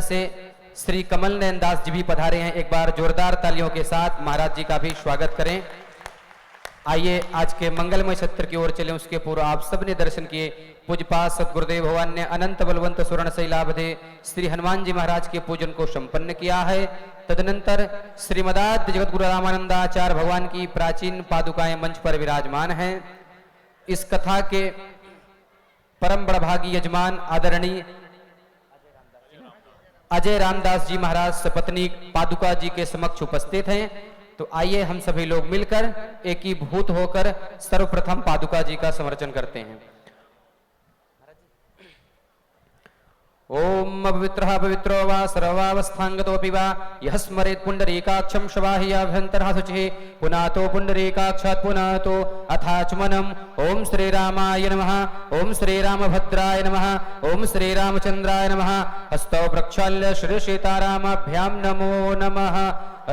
से श्री कमल नयन दास जी भी पधारे हैं। एक बार जोरदार तालियों के साथ महाराज जी का भी स्वागत करें। आइए आज के मंगलमय सत्र की ओर चलें। उसके पूर्व आप सबने दर्शन किए पूज्यपाद सद्गुरुदेव भगवान ने अनंत बलवंत स्वर्ण शैलाभदे श्री हनुमान जी महाराज के पूजन को संपन्न किया है। तदनंतर श्रीमदाद्य जगत गुरु रामानंदाचार्य भगवान की प्राचीन पादुकाएं मंच पर विराजमान हैं। इस कथा के परम बड़भागी यजमान आदरणीय अजय रामदास जी महाराज सपत्नी पादुका जी के समक्ष उपस्थित हैं। तो आइए हम सभी लोग मिलकर एकीभूत होकर सर्वप्रथम पादुका जी का समर्चन करते हैं। ओम पवित्रः पवित्रो वा सर्वावस्थांगतोऽपि वा यः स्मरेत् पुण्डरीकाक्षं शवाह्याभ्यन्तरः शुचिः पुनातो पुण्डरीकाक्षात् पुनातो अथाचमनम्। ओम श्रीरामाय नमः। ओम श्रीरामभद्राय नमः। ओम श्रीरामचन्द्राय नमः। हस्तौ प्रक्षाल्य श्री सीतारामाभ्यां नमो नमः।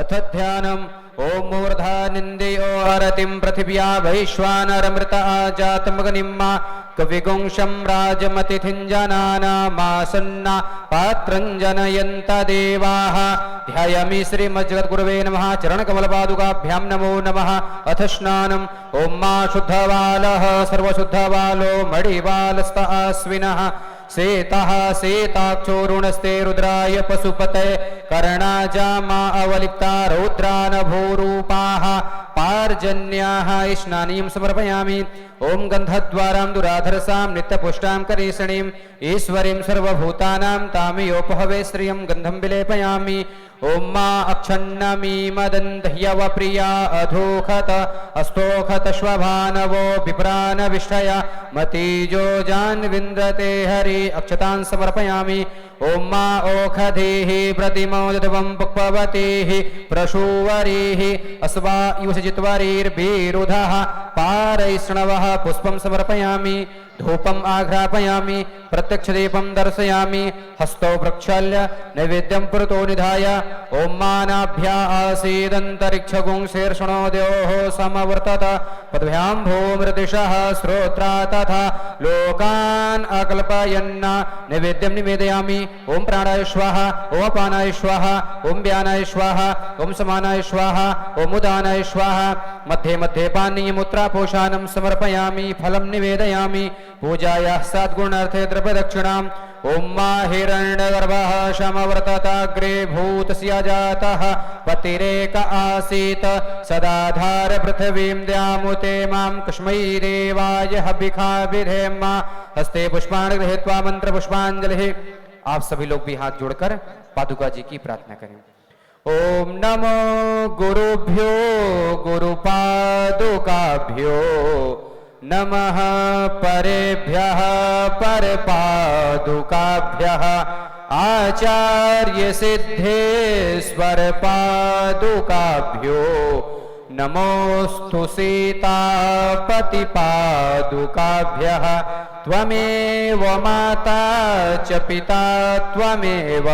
अथ ध्यानम्। ओम मूर्धानिन्देयो आरतिं पृथिव्या वैश्वानरमृत आजातमग्निम्मा कविगुंशं राजमतिथिञ्जनानामासन्ना पात्रं जनयन्त देवाः। ध्यायामि श्रीमज्जगद्गुरवे नमः। चरणकमलपादुकाभ्यां नमो नमः। अथ स्नानम्। ओम मा शुद्धबालः सर्वशुद्धबालो मणिबालस्त आश्विनः सेतः सेताक्षोरुणस्ते रुद्राय पशुपते कर्णाजामा अवलिप्ता रौद्रानभूरूपाः पार्जन्याः स्नानीं समर्पयामि। ओम गन्धद्वारां दुराधरसां नित्यपुष्टां करीषणीं ईश्वरीं सर्वभूतानां तामियोपहवे श्रियं गन्धं विलेपयामि। ओम मा अक्षन्नमीमदन्त्यव प्रिया अधोखत अस्तोखत श्वभानवो विप्रानविष्टया मतीजो जान्विन्द्रते हरि अक्षतां समर्पयामि। ओम मा ओखधेः प्रतिमोदवं पुष्पवतीः प्रसूवरीः अस्वा युषजित्वरीर्भिरुधः पारैष्णवः पुष्पं समर्पयामि। धूपम् आघ्रापयामि। प्रत्यक्षदीपं दर्शयामि। हस्तौ प्रक्षाल्य नैवेद्यं पुरतो निधाय ओम मानाभ्या आसीदन्तरिक्षगुंशीर्षणो द्योः समवर्तत पद्भ्यां भूमृदिशः श्रोत्रा तथा लोकान् अकल्पयन् नैवेद्यं निवेदयामि। ओम प्राणाय स्वाहा। ओम अपानाय स्वाहा। ओम व्यानाय स्वाहा। ओम समानाय स्वाहा। ओम उदानाय स्वाहा। मध्ये मध्ये पानीयमुत्रापोषानं समर्पयामि। फलं निवेदयामि। पूजायाः सद्गुणार्थे द्रव्यदक्षिणाम्। ओम मा हिरण्यगर्भः समवर्तताग्रे भूतस्य जातः पतिरेक आसीत् सदाधार पृथिवीं द्यामुते मां कस्मै देवाय हविखा विधेम। हस्ते पुष्पाणि गृहीत्वा मंत्र पुष्पांजलिः। आप सभी लोग भी हाथ जोड़कर पादुका जी की प्रार्थना करें। ओम नमो गुरुभ्यो गुरुपादुकाभ्यो नमः परेभ्यः परपादुकाभ्यः आचार्य सिद्धेश्वर पादुकाभ्यो नमोस्तु सीतापति पादुकाभ्यः। त्वमेव माता च पिता त्वमेव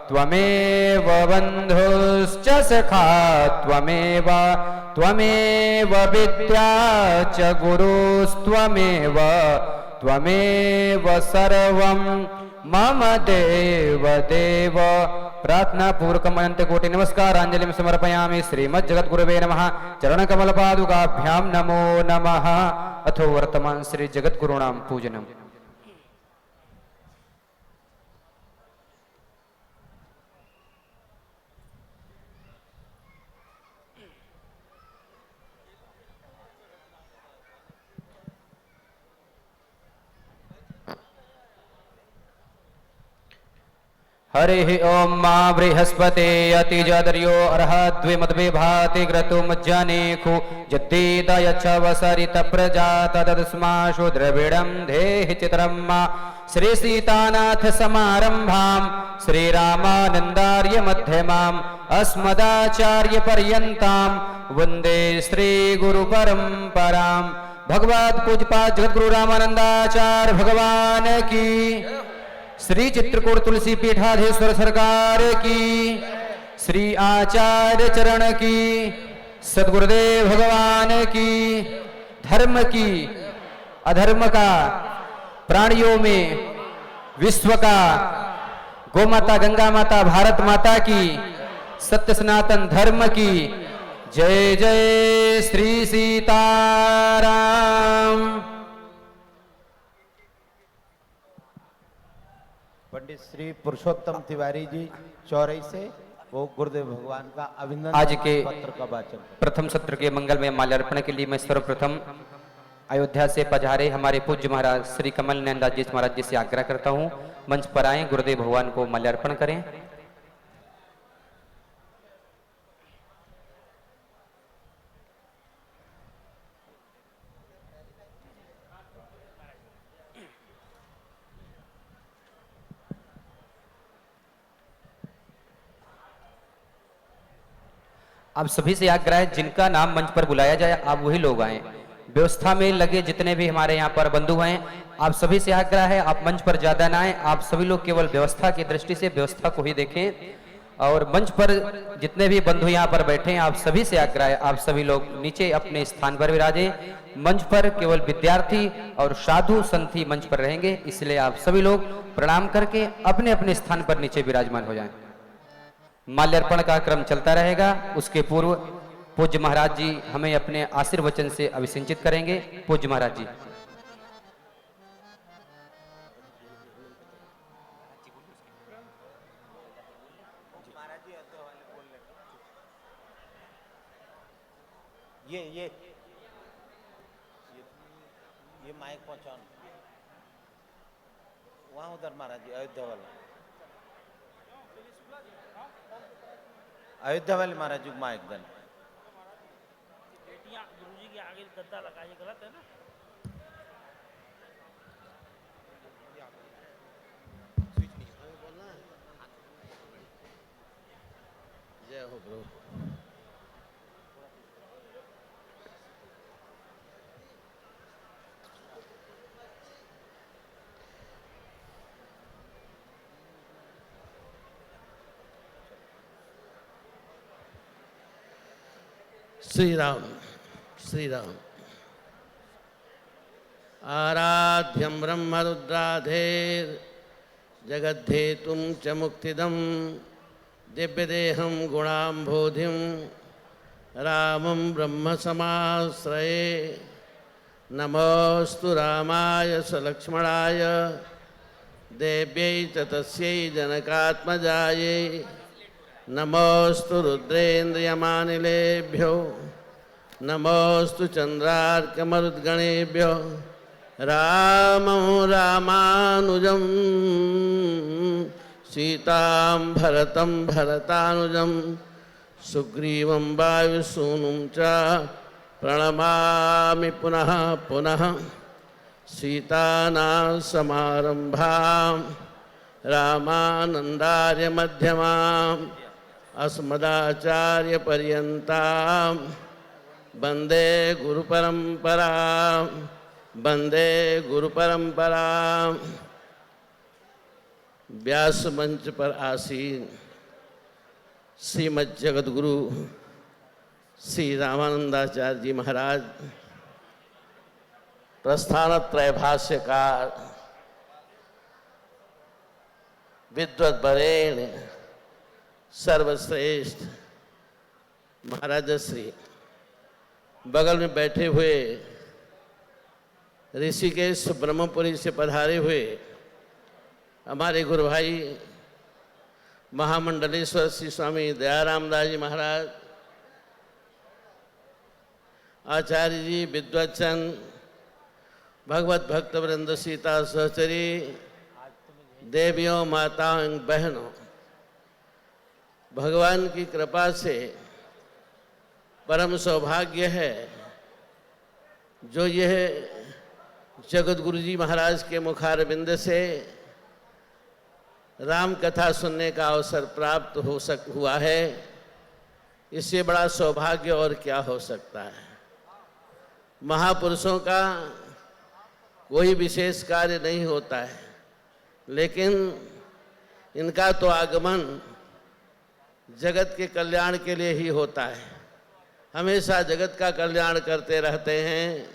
त्वमेव बन्धुश्च सखा त्वमेव त्वमेव विद्या च गुरुस्त्वमेव त्वमेव सर्वं मम देव देव। प्रार्थना पूर्वकम् अनंत कोटि नमस्कारांजलिं समर्पयामि। श्रीमज्जगद्गुरवे नमः। चरणकमलपादुकाभ्यां नमो नमः। अथो वर्तमान श्री जगद्गुरूणां पूजनम्। हरिः ओम मा बृहस्पते अतिजदर्यो अर्हद्विमद्वे भाति क्रतुमज्जनेखु जद्दीदयच्छवसरित प्रजात तदस्माशु द्रविडं देहि चित्रं मा। श्री सीतानाथ समारंभां श्रीरामानन्दार्य मध्यमाम् अस्मदाचार्य पर्यन्तां वन्दे श्री गुरु परंपरां। भगवत पूज्यपाद जगद्गुरु रामानंदाचार्य भगवान की। श्री चित्रकूट तुलसी पीठाधीश्वर सरकार की। श्री आचार्य चरण की। सद्गुरुदेव भगवान की। धर्म की अधर्म का प्राणियों में विश्व का गौ माता, गंगा माता, भारत माता की, सत्य सनातन धर्म की जय जय श्री सीताराम। पंडित श्री पुरुषोत्तम तिवारी जी चौरई से वो गुरुदेव भगवान का अभिनंदन आज के पत्र का वाचन। प्रथम सत्र के मंगल में माल्यार्पण के लिए मैं सर्वप्रथम अयोध्या से पधारे हमारे पूज्य महाराज श्री कमल नयन दास जी महाराज जी से आग्रह करता हूं, मंच पर आए, गुरुदेव भगवान को माल्यार्पण करें। आप सभी से आग्रह है, जिनका नाम मंच पर बुलाया जाए आप वही लोग आए। व्यवस्था में लगे जितने भी हमारे यहाँ पर बंधु हैं, आप सभी से आग्रह है आप मंच पर ज्यादा ना आए, आप सभी लोग केवल व्यवस्था की दृष्टि से व्यवस्था को ही देखें। और मंच पर जितने भी बंधु यहाँ पर बैठे हैं आप सभी से आग्रह है आप सभी लोग नीचे अपने स्थान पर विराजे। मंच पर केवल विद्यार्थी और साधु संत ही मंच पर रहेंगे, इसलिए आप सभी लोग प्रणाम करके अपने अपने स्थान पर नीचे विराजमान हो जाएं। माल्यार्पण का क्रम चलता रहेगा, उसके पूर्व पूज्य महाराज जी हमें अपने आशीर्वचन से अभिसिंचित करेंगे। पूज्य महाराज जी। ये माइक पहुंचाओ वहां उधर महाराज जी, अयोध्या वाला महाराज जी माइक देना। गुरुजी के आगे गद्दा लगाइए, गलत है ना। जय हो प्रभु। श्री राम श्री राम। आराध्यं ब्रह्मरुद्राधेर जगद्धेतुं च मुक्तिदं दिव्यदेहं गुणाम्भोधिं रामं ब्रह्म समाश्रये। नमोस्तु रामाय स लक्ष्मणाय देव्यै च तस्यै जनकात्मजायै। नमोस्तु रुद्रेन्द्रियमानिलेभ्यो नमोस्तु चन्द्रार्कमरुद्गणेभ्यो। रामं रामानुजं सीतां भरतं भरतानुजं सुग्रीवं वायुसूनुं च प्रणमामि पुनः पुनः। सीतानां समारम्भां रामानन्दार्यमध्यमाम् अस्मदाचार्यपर्यन्तां वन्दे गुरुपरम्परां वन्दे गुरुपरम्परां। व्यास मंच पर आसीन श्रीमद् जगद्गुरु श्री रामानंदाचार्य जी महाराज, प्रस्थानत्रय भाष्यकार, विद्वत वरेण्य सर्वश्रेष्ठ महाराज श्री, बगल में बैठे हुए ऋषिकेश ब्रह्मपुरी से पधारे हुए हमारे गुरु भाई महामंडलेश्वर श्री स्वामी दयाराम दास जी महाराज, आचार्य जी, विद्वचन, भगवत भक्त वृंद, सीता सहचरी, देवियों, माताओं, बहनों, भगवान की कृपा से परम सौभाग्य है जो यह जगत गुरु जी महाराज के मुखारबिंद से राम कथा सुनने का अवसर प्राप्त हुआ है। इससे बड़ा सौभाग्य और क्या हो सकता है। महापुरुषों का कोई विशेष कार्य नहीं होता है, लेकिन इनका तो आगमन जगत के कल्याण के लिए ही होता है। हमेशा जगत का कल्याण करते रहते हैं।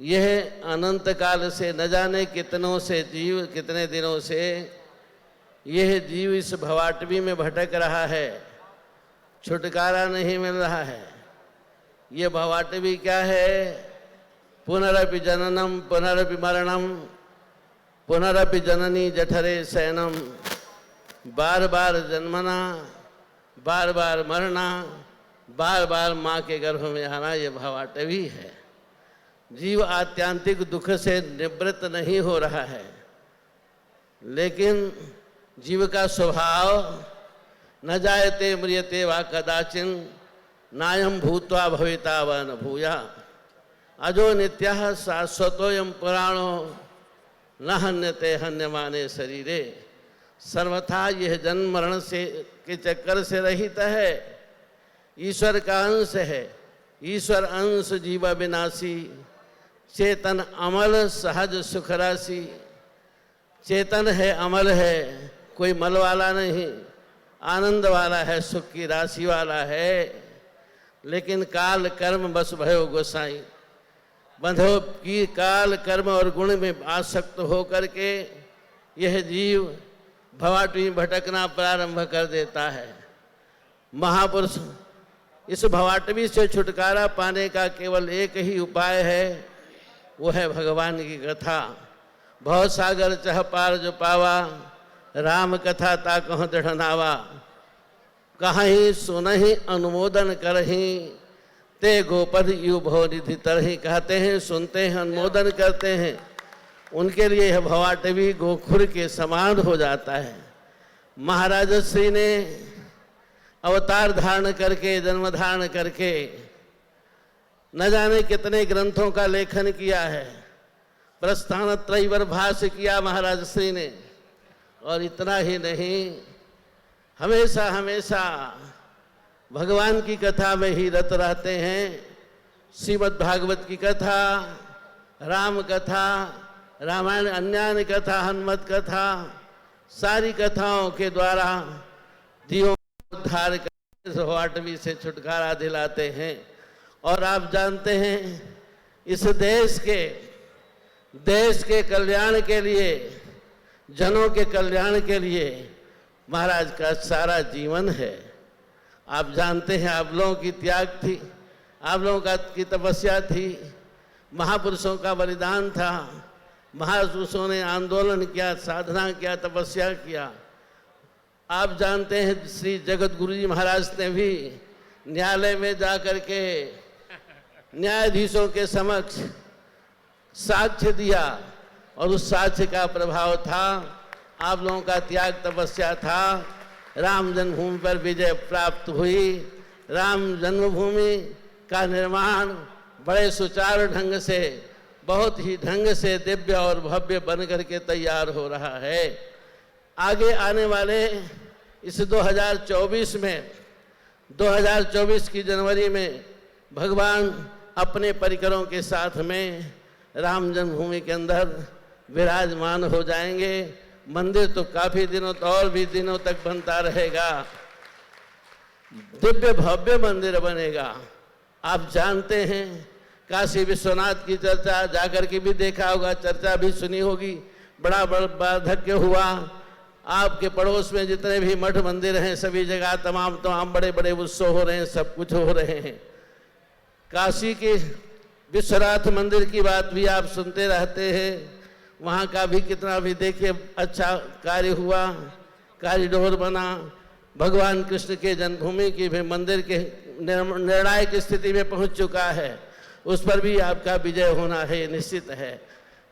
यह अनंत काल से न जाने कितने दिनों से यह जीव इस भवाटवी में भटक रहा है, छुटकारा नहीं मिल रहा है। ये भवाटवी क्या है? पुनरपि जननम पुनरपि मरणम पुनरपि जननी जठरे शयनम। बार बार जन्मना, बार बार मरना, बार बार माँ के गर्भ में आना, ये भवाटवी है। जीव आत्यांतिक दुख से निवृत्त नहीं हो रहा है, लेकिन जीव का स्वभाव न जायते म्रियते वा कदाचिन नायम भूत्वा भविता व न भूया अजो नित्यः शाश्वतोयम पुराणो न हन्यते हन्यमाने शरीरे। सर्वथा यह जन्म मरण से के चक्कर से रहित है, ईश्वर का अंश है। ईश्वर अंश जीव विनाशी, चेतन अमल सहज सुख राशि। चेतन है, अमल है, कोई मल वाला नहीं, आनंद वाला है, सुख की राशि वाला है। लेकिन काल कर्म बस भयो गोसाई, बंधो की काल कर्म और गुण में आसक्त होकर के यह जीव भवाटवी भटकना प्रारंभ कर देता है। महापुरुष इस भवाटवी से छुटकारा पाने का केवल एक ही उपाय है, वो है भगवान की कथा। भव सागर चह पार जो पावा, राम कथा ता कह दृढ़ नावा। कहीं सुनहि अनुमोदन करही, ते गोपद यु भव निधि तरही। कहते हैं, सुनते हैं, अनुमोदन करते हैं, उनके लिए यह भवाटवी गोखुर के समान हो जाता है। महाराज श्री ने अवतार धारण करके, जन्म धारण करके न जाने कितने ग्रंथों का लेखन किया है। प्रस्थान त्रैवर भाष्य किया महाराज श्री ने। और इतना ही नहीं, हमेशा हमेशा भगवान की कथा में ही रत रहते हैं। श्रीमद् भागवत की कथा, राम कथा, रामायण अन्यान्य कथा, हनुमत कथा, सारी कथाओं के द्वारा जीवों को उद्धार कर भवाटवी से छुटकारा दिलाते हैं। और आप जानते हैं, इस देश के कल्याण के लिए, जनों के कल्याण के लिए महाराज का सारा जीवन है। आप जानते हैं, आप लोगों की त्याग थी, आप लोगों की तपस्या थी, महापुरुषों का बलिदान था, महापुरुषों ने आंदोलन किया, साधना किया, तपस्या किया। आप जानते हैं, श्री जगत गुरु जी महाराज ने भी न्यायालय में जाकर के न्यायाधीशों के समक्ष साक्ष्य दिया, और उस साक्ष्य का प्रभाव था, आप लोगों का त्याग तपस्या था। राम जन्मभूमि पर विजय प्राप्त हुई। राम जन्मभूमि का निर्माण बड़े सुचारू ढंग से, बहुत ही ढंग से दिव्य और भव्य बन करके तैयार हो रहा है। आगे आने वाले इस 2024 में, 2024 की जनवरी में भगवान अपने परिकरों के साथ में राम जन्मभूमि के अंदर विराजमान हो जाएंगे। मंदिर तो काफी दिनों और भी दिनों तक बनता रहेगा, दिव्य भव्य मंदिर बनेगा। आप जानते हैं, काशी विश्वनाथ की चर्चा जाकर के भी देखा होगा, चर्चा भी सुनी होगी, बड़ा बार्धक्य हुआ। आपके पड़ोस में जितने भी मठ मंदिर हैं, सभी जगह तमाम बड़े बड़े उत्सव हो रहे हैं, सब कुछ हो रहे हैं। काशी के विश्वनाथ मंदिर की बात भी आप सुनते रहते हैं, वहाँ का भी कितना भी देखिए अच्छा कार्य हुआ, कॉरिडोर बना। भगवान कृष्ण के जन्मभूमि की भी मंदिर के निर्णायक स्थिति में पहुँच चुका है, उस पर भी आपका विजय होना है, ये निश्चित है।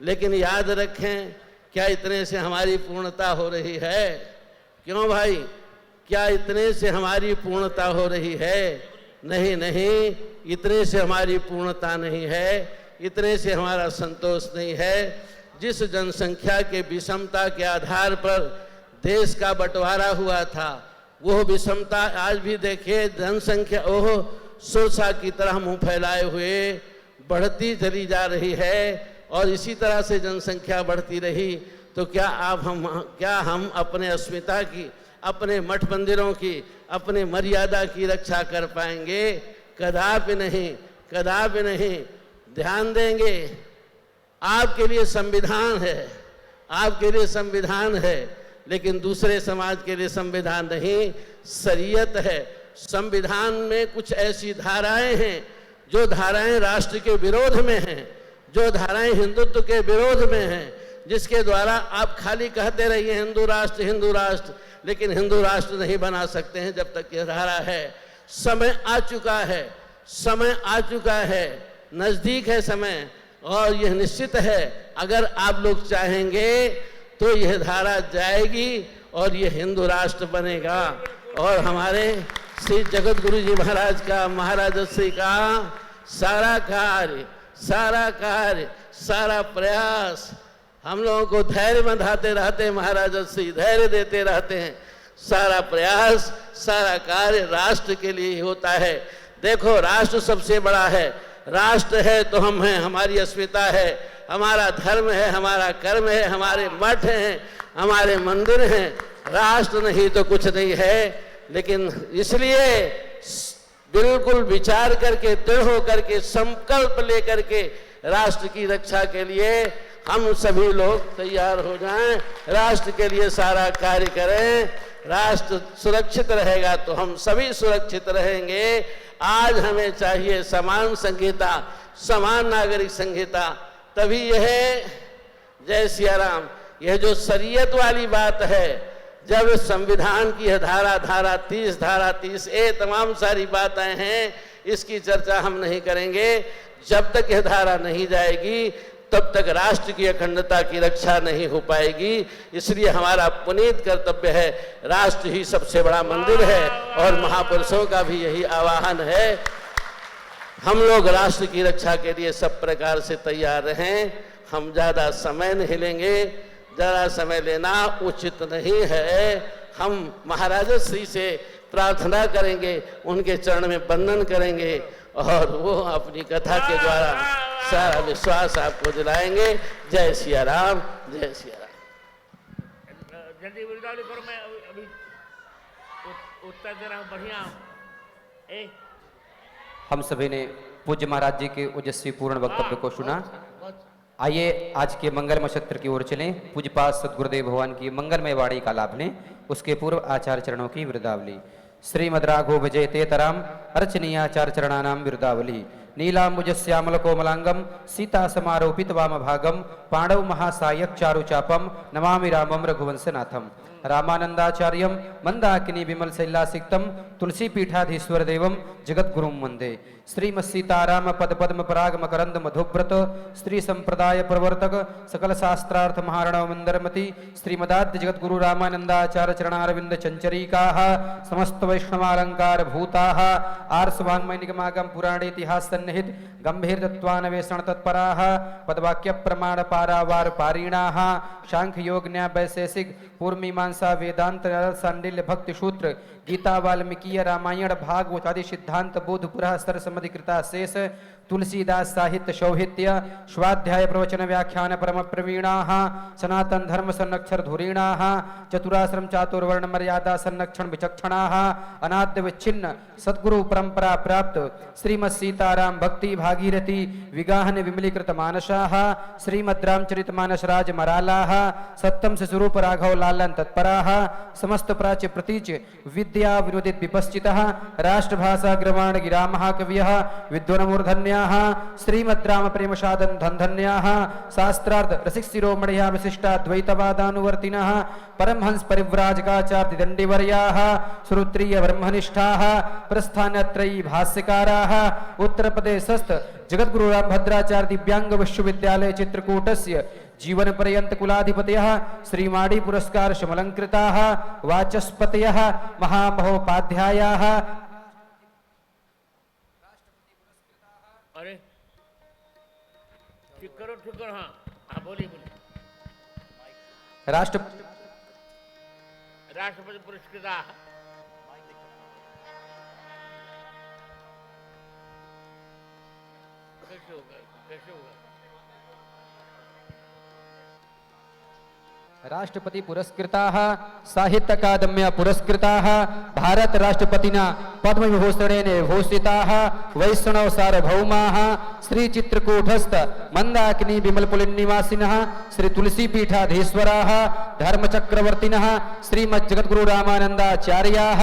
लेकिन याद रखें, क्या इतने से हमारी पूर्णता हो रही है? क्यों भाई, क्या इतने से हमारी पूर्णता हो रही है? नहीं नहीं, इतने से हमारी पूर्णता नहीं है, इतने से हमारा संतोष नहीं है। जिस जनसंख्या के विषमता के आधार पर देश का बंटवारा हुआ था, वो विषमता आज भी देखिए, जनसंख्या ओह सोसा की तरह मुंह फैलाए हुए बढ़ती चली जा रही है। और इसी तरह से जनसंख्या बढ़ती रही तो क्या हम अपने अस्मिता की, अपने मठ मंदिरों की, अपने मर्यादा की रक्षा कर पाएंगे? कदापि नहीं, कदापि नहीं। ध्यान देंगे, आपके लिए संविधान है, आपके लिए संविधान है। लेकिन दूसरे समाज के लिए संविधान नहीं, शरीयत है। संविधान में कुछ ऐसी धाराएं हैं जो धाराएं राष्ट्र के विरोध में हैं, जो धाराएं हिंदुत्व के विरोध में हैं, जिसके द्वारा आप खाली कहते रहिए हिंदू राष्ट्र, लेकिन हिंदू राष्ट्र नहीं बना सकते हैं जब तक ये धारा है। समय आ चुका है, नजदीक है समय, और यह निश्चित है अगर आप लोग चाहेंगे तो यह धारा जाएगी और यह हिंदू राष्ट्र बनेगा। और हमारे श्री जगत गुरु जी महाराज का, महाराज श्री का सारा कार्य, सारा प्रयास हम लोगों को धैर्य बंधाते रहते हैं, महाराज श्री धैर्य देते रहते हैं। सारा प्रयास, सारा कार्य राष्ट्र के लिए ही होता है। देखो, राष्ट्र सबसे बड़ा है। राष्ट्र है तो हम हैं, हमारी अस्मिता है, हमारा धर्म है, हमारा कर्म है, हमारे मठ हैं, हमारे मंदिर हैं। राष्ट्र नहीं तो कुछ नहीं है। लेकिन इसलिए बिल्कुल विचार करके, दृढ़ होकर के, संकल्प लेकर के राष्ट्र की रक्षा के लिए हम सभी लोग तैयार हो जाएं, राष्ट्र के लिए सारा कार्य करें। राष्ट्र सुरक्षित रहेगा तो हम सभी सुरक्षित रहेंगे। आज हमें चाहिए समान संहिता, समान नागरिक संहिता, तभी यह जय सिया राम, यह जो शरीयत वाली बात है, जब संविधान की यह धारा 30A तमाम सारी बातें हैं, इसकी चर्चा हम नहीं करेंगे। जब तक यह धारा नहीं जाएगी तब तक राष्ट्र की अखंडता की रक्षा नहीं हो पाएगी। इसलिए हमारा पुनीत कर्तव्य है, राष्ट्र ही सबसे बड़ा मंदिर है और महापुरुषों का भी यही आह्वान है। हम लोग राष्ट्र की रक्षा के लिए सब प्रकार से तैयार रहें। हम ज़्यादा समय नहीं लेंगे, ज़्यादा समय लेना उचित नहीं है। हम महाराज श्री से प्रार्थना करेंगे, उनके चरण में वंदन करेंगे और वो अपनी कथा के द्वारा सारा विश्वास आपको दिलाएंगे। जय सिया राम, जय सिया राम। जल्दी विदाई करो, मैं अभी उत्तर दे रहा हूँ। बढ़िया हम सभी ने पूज्य महाराज जी के ओजस्वी पूर्ण वक्तव्य को सुना। आइए आज के मंगलमय सत्र की ओर चलें। पूज्यपाद सद्गुरुदेव भगवान की मंगलमय वाणी का लाभ लें। उसके पूर्व आचार्य चरणों की वृद्धावली। श्रीमद् राघो विजयते तराम अर्चनीयाचार्य चरणानाम वृद्धावली। नीलांबुज श्यामल कोमलांगम सीता समारोपित वाम भागम पांडव महासायक चारु चापम नमामि रामम रघुवंशनाथम। रामानंदाचार्यम मंदाकिनी विमल शैलासिक्तम तुलसी पीठाधीश्वर देवम जगद्गुरुम वंदे। श्रीमत्सीताराम पद पद्म पराग मकरंद मधुव्रत स्त्री संप्रदाय प्रवर्तक सकल शास्त्रार्थ महारणव मंदरमति श्रीमदाद्य जगद्गुरु रामानंदाचार्य चरणारविंद चंचरीका समस्त वैष्णवालंकार भूता आर्षवांग्मय निगमागम पुराणे इतिहास सन्निहित गंभीर तत्वान्वेषण तत्पराः पदवाक्य प्रमाण पारावार पारीणाः सांख्य योग न्याय वैशेषिक पूर्व मीमांसा वेदांत सांडिल्य भक्ति सूत्र गीता वाल्मीकीय रामायण भागवत आदि सिद्धांत बोध पुरः सरसमधि कृता शेष तुलसीदास साहित्य सौहित्य स्वाध्याय प्रवचन व्याख्यान परम प्रवीणाः सनातन धर्म संरक्षर धुरीणाः चतुराश्रम चातुर्वर्ण मर्यादा संरक्षण विचक्षणाः अनाद्य विच्छिन्न सद्गुरु परंपरा प्राप्त श्रीमद् सीताराम भक्ति भागीरथी विगाहन विमलीकृत मानसाः श्रीमद् रामचरित मानस राज मरालाः सत्तम से स्वरूप राघव लालन तत्पराः समस्त प्राच्य प्रतीच विद्या विनोदित विपश्चितः राष्ट्रभाषा ग्रवाण गिरामः कवियः विद्वन्मूर्धन्याः श्रीमद् राम प्रेम साधन धन्धन्याः शास्त्रार्थ रसिक शिरोमणिः विशिष्टाद्वैतवादानुवर्तिनः परमहंस परिव्राजकाचार्य दंडीवर्याः श्रोत्रिय ब्रह्मनिष्ठाः प्रस्थानत्रयी भाष्यकाराः उत्तर प्रदेशस्थ जगद्गुरु राम भद्राचार्य दिव्यांग विश्वविद्यालय चित्रकूटस्य जीवन पर्यंत कुलाधिपतयः श्रीमाड़ी पुरस्कार समलंकृताः वाचस्पतयः महामहोपाध्यायाः। अरे ठीक करो हाँ हाँ बोलिए राष्ट्रपति पुरस्कृता कैसे होगा राष्ट्रपति पुरस्कृताः साहित्य अकादम्या पुरस्कृताः भारत राष्ट्रपतिना पद्म विभूषणेन भूषिताः वैष्णव सार्वभौमाः श्री चित्रकूटस्थ मंदाकिनी विमल निवासिनः श्री तुलसी पीठाधीश्वराः धर्मचक्रवर्तिनः श्रीमद् जगद्गुरु रामानंदाचार्याः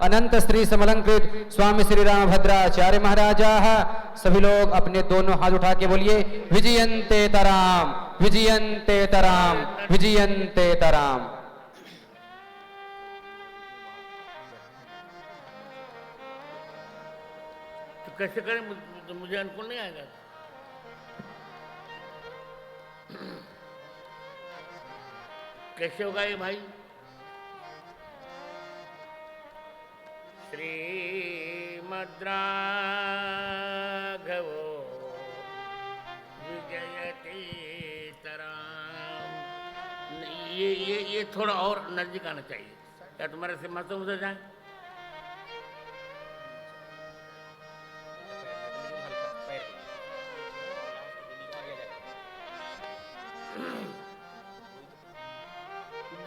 अनंत श्री समलंकृत स्वामी श्री रामभद्राचार्य महाराजाः सभी लोग अपने दोनों हाथ उठा के बोलिए विजयन्ते तराम विजयन्ते तराम विजयन्ते तराम। तो कैसे करें मुझे अनुकूल नहीं आएगा। कैसे होगा ये भाई। श्रीमद्राघवो विजयते तराम। ये थोड़ा और नजदीक आना चाहिए। क्या तुम्हारे से मत उधर जाए।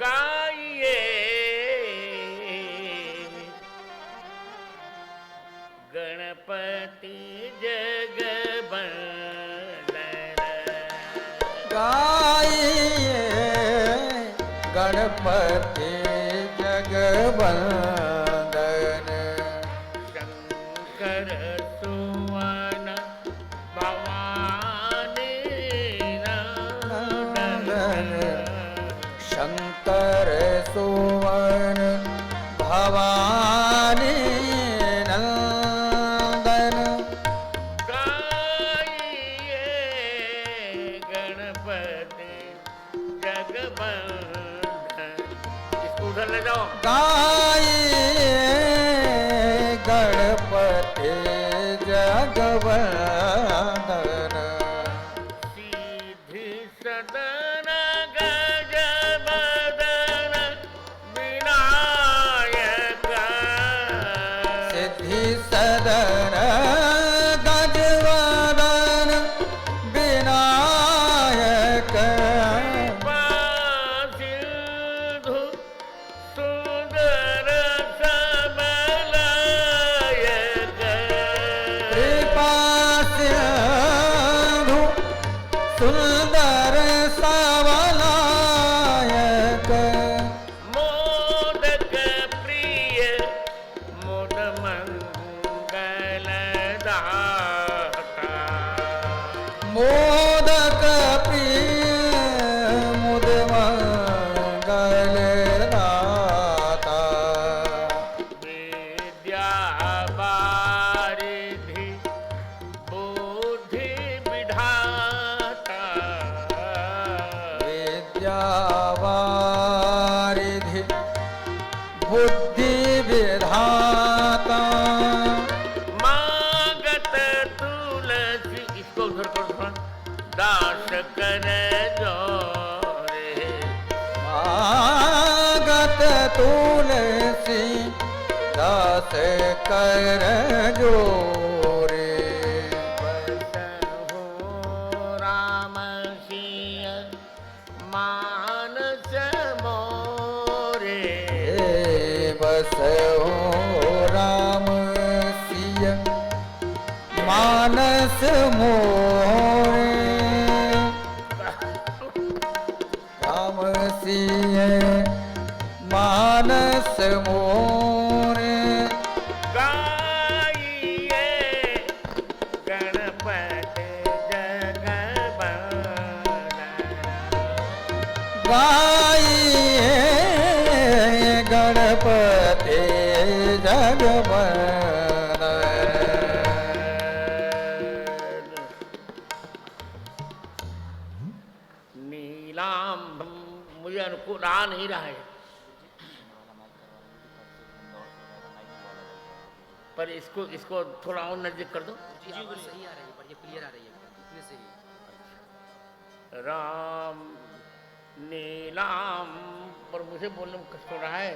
गाइए गणपति जगबंदन। गाइए गणपति जगबंदन। शंकर सुवन भवानी नंदन। शंकर सुवन भवानी नंदन। गाइए गणपति जगबंदन। इसको उधर ले जाओ। गाइए गणपति जगबंदन। सीधी सदन गजबदन विनायक। सिद्धि सदन गजवदन विनायक। सिंधु सुंदर समलयक। कृपा सिंधु सुंदर सवलायक। मोदक प्रिय मुद मंगल दाता। मोदक प्रिय मुद मंगल दाता। विद्या वारिधि बुद्धि विधाता। विद्यावारिधि बुद्धि विधाता। मागत तुलसी। इसको उधर कर थोड़ा। दास कर जोरे। मागत तुलसी दास कर जोरे। बसहु राम सिय मानस मोरे। बस हो राम सिय मानस मोरे। राम सिय मानस मोरे। गाइए गणपति जगबंदन। गाइए गणपति जगबंदन। नीलाम मुझे अनुकूल आ नहीं रहा है। पर इसको थोड़ा और नजदीक कर दो। सही आ रही है बढ़िया क्लियर आ रही है इतने से ही। राम नीलाम पर मुझे बोलने में कष्ट हो रहा है।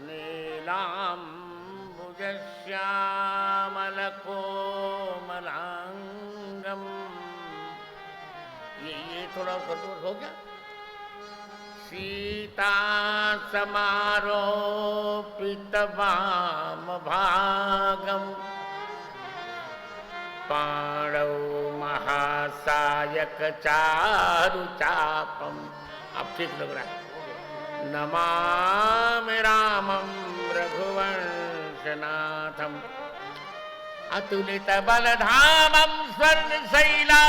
नीलाम भुजश्यामल कोमलांगम। ये थोड़ा और कर दो, हो गया। सीता समारोपित वाम भागम पाणौ महासायक चारु चापम। अब ठीक लग रहा है। नमामि रामं रघुवंशनाथम अतुलित बलधामं स्वर्णशैलाभदेहं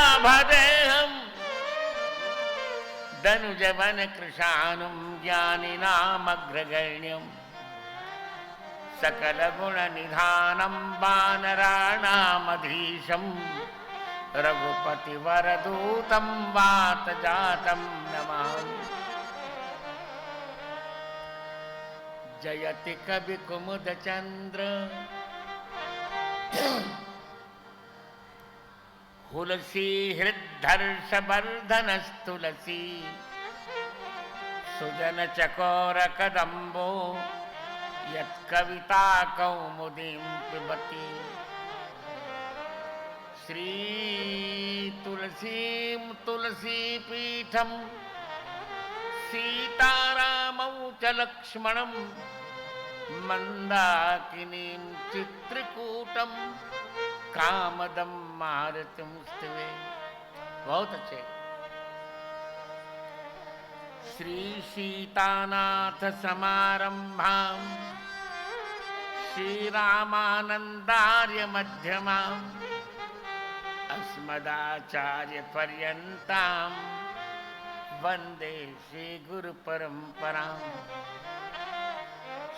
धनुजवन कृशानुं ज्ञानिनामग्रगण्यं सकलगुणनिधानं वानराणामधीशं रघुपतिवरदूतं वातजातं नमामि। जयति कवि कुमुद चंद्र हुलसी हृद्धर्ष वर्धनस्तुलसी सुजन चकोर कदम्बो यत्कविता कौमुदीं पिबति। श्री तुलसीं तुलसी पीठम सीतारामौ च लक्ष्मणं मंदाकिनीं चित्रकूटम कामदं मारुतिं स्तवे। बहुत अच्छे। श्री सीतानाथ समारंभां श्री रामानंदार्य मध्यमां अस्मदाचार्य पर्यन्तां वंदे श्री गुरु परंपरां।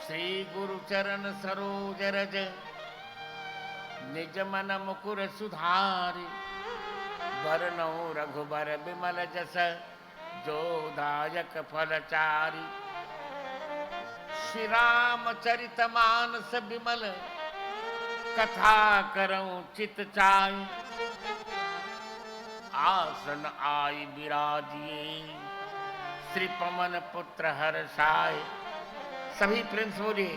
श्री गुरु चरण सरोज रज निज मन मुकुर सुधारि वरनौ रघुबर बिमल जस जो दायक फलचारि। श्री रामचरित मानस बिमल कथा करऊं चित चाय आसन आई विराजिए श्री पवन पुत्र हर्षाय। सभी प्रेम से बोलिए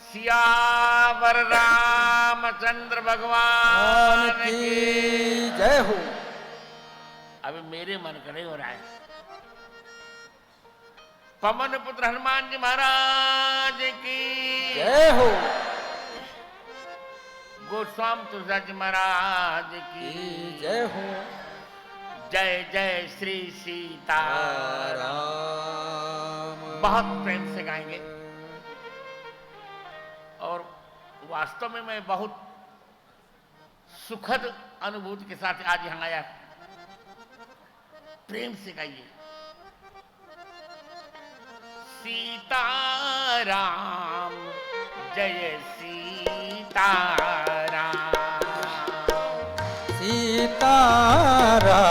सियावर रामचंद्र भगवान की जय हो। अभी मेरे मन करे हो रहा है। पवन पुत्र हनुमान जी महाराज की जय हो। गोस्वामी तुलसीदास महाराज की जय हो। जय जय श्री सीताराम। बहुत प्रेम से गाएंगे। और वास्तव में मैं बहुत सुखद अनुभूति के साथ आज यहां आया। प्रेम से गाइए। सीताराम जय सीताराम। सीताराम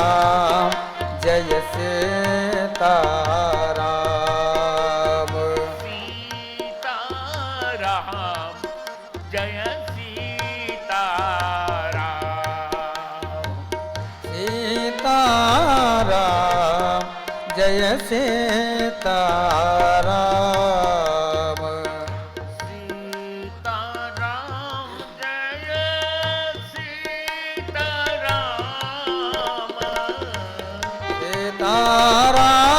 जय सीताराम। सीताराम जय सीताराम। सीताराम जय सीताराम। सीताराम जय सीताराम। सीताराम जय सीताराम।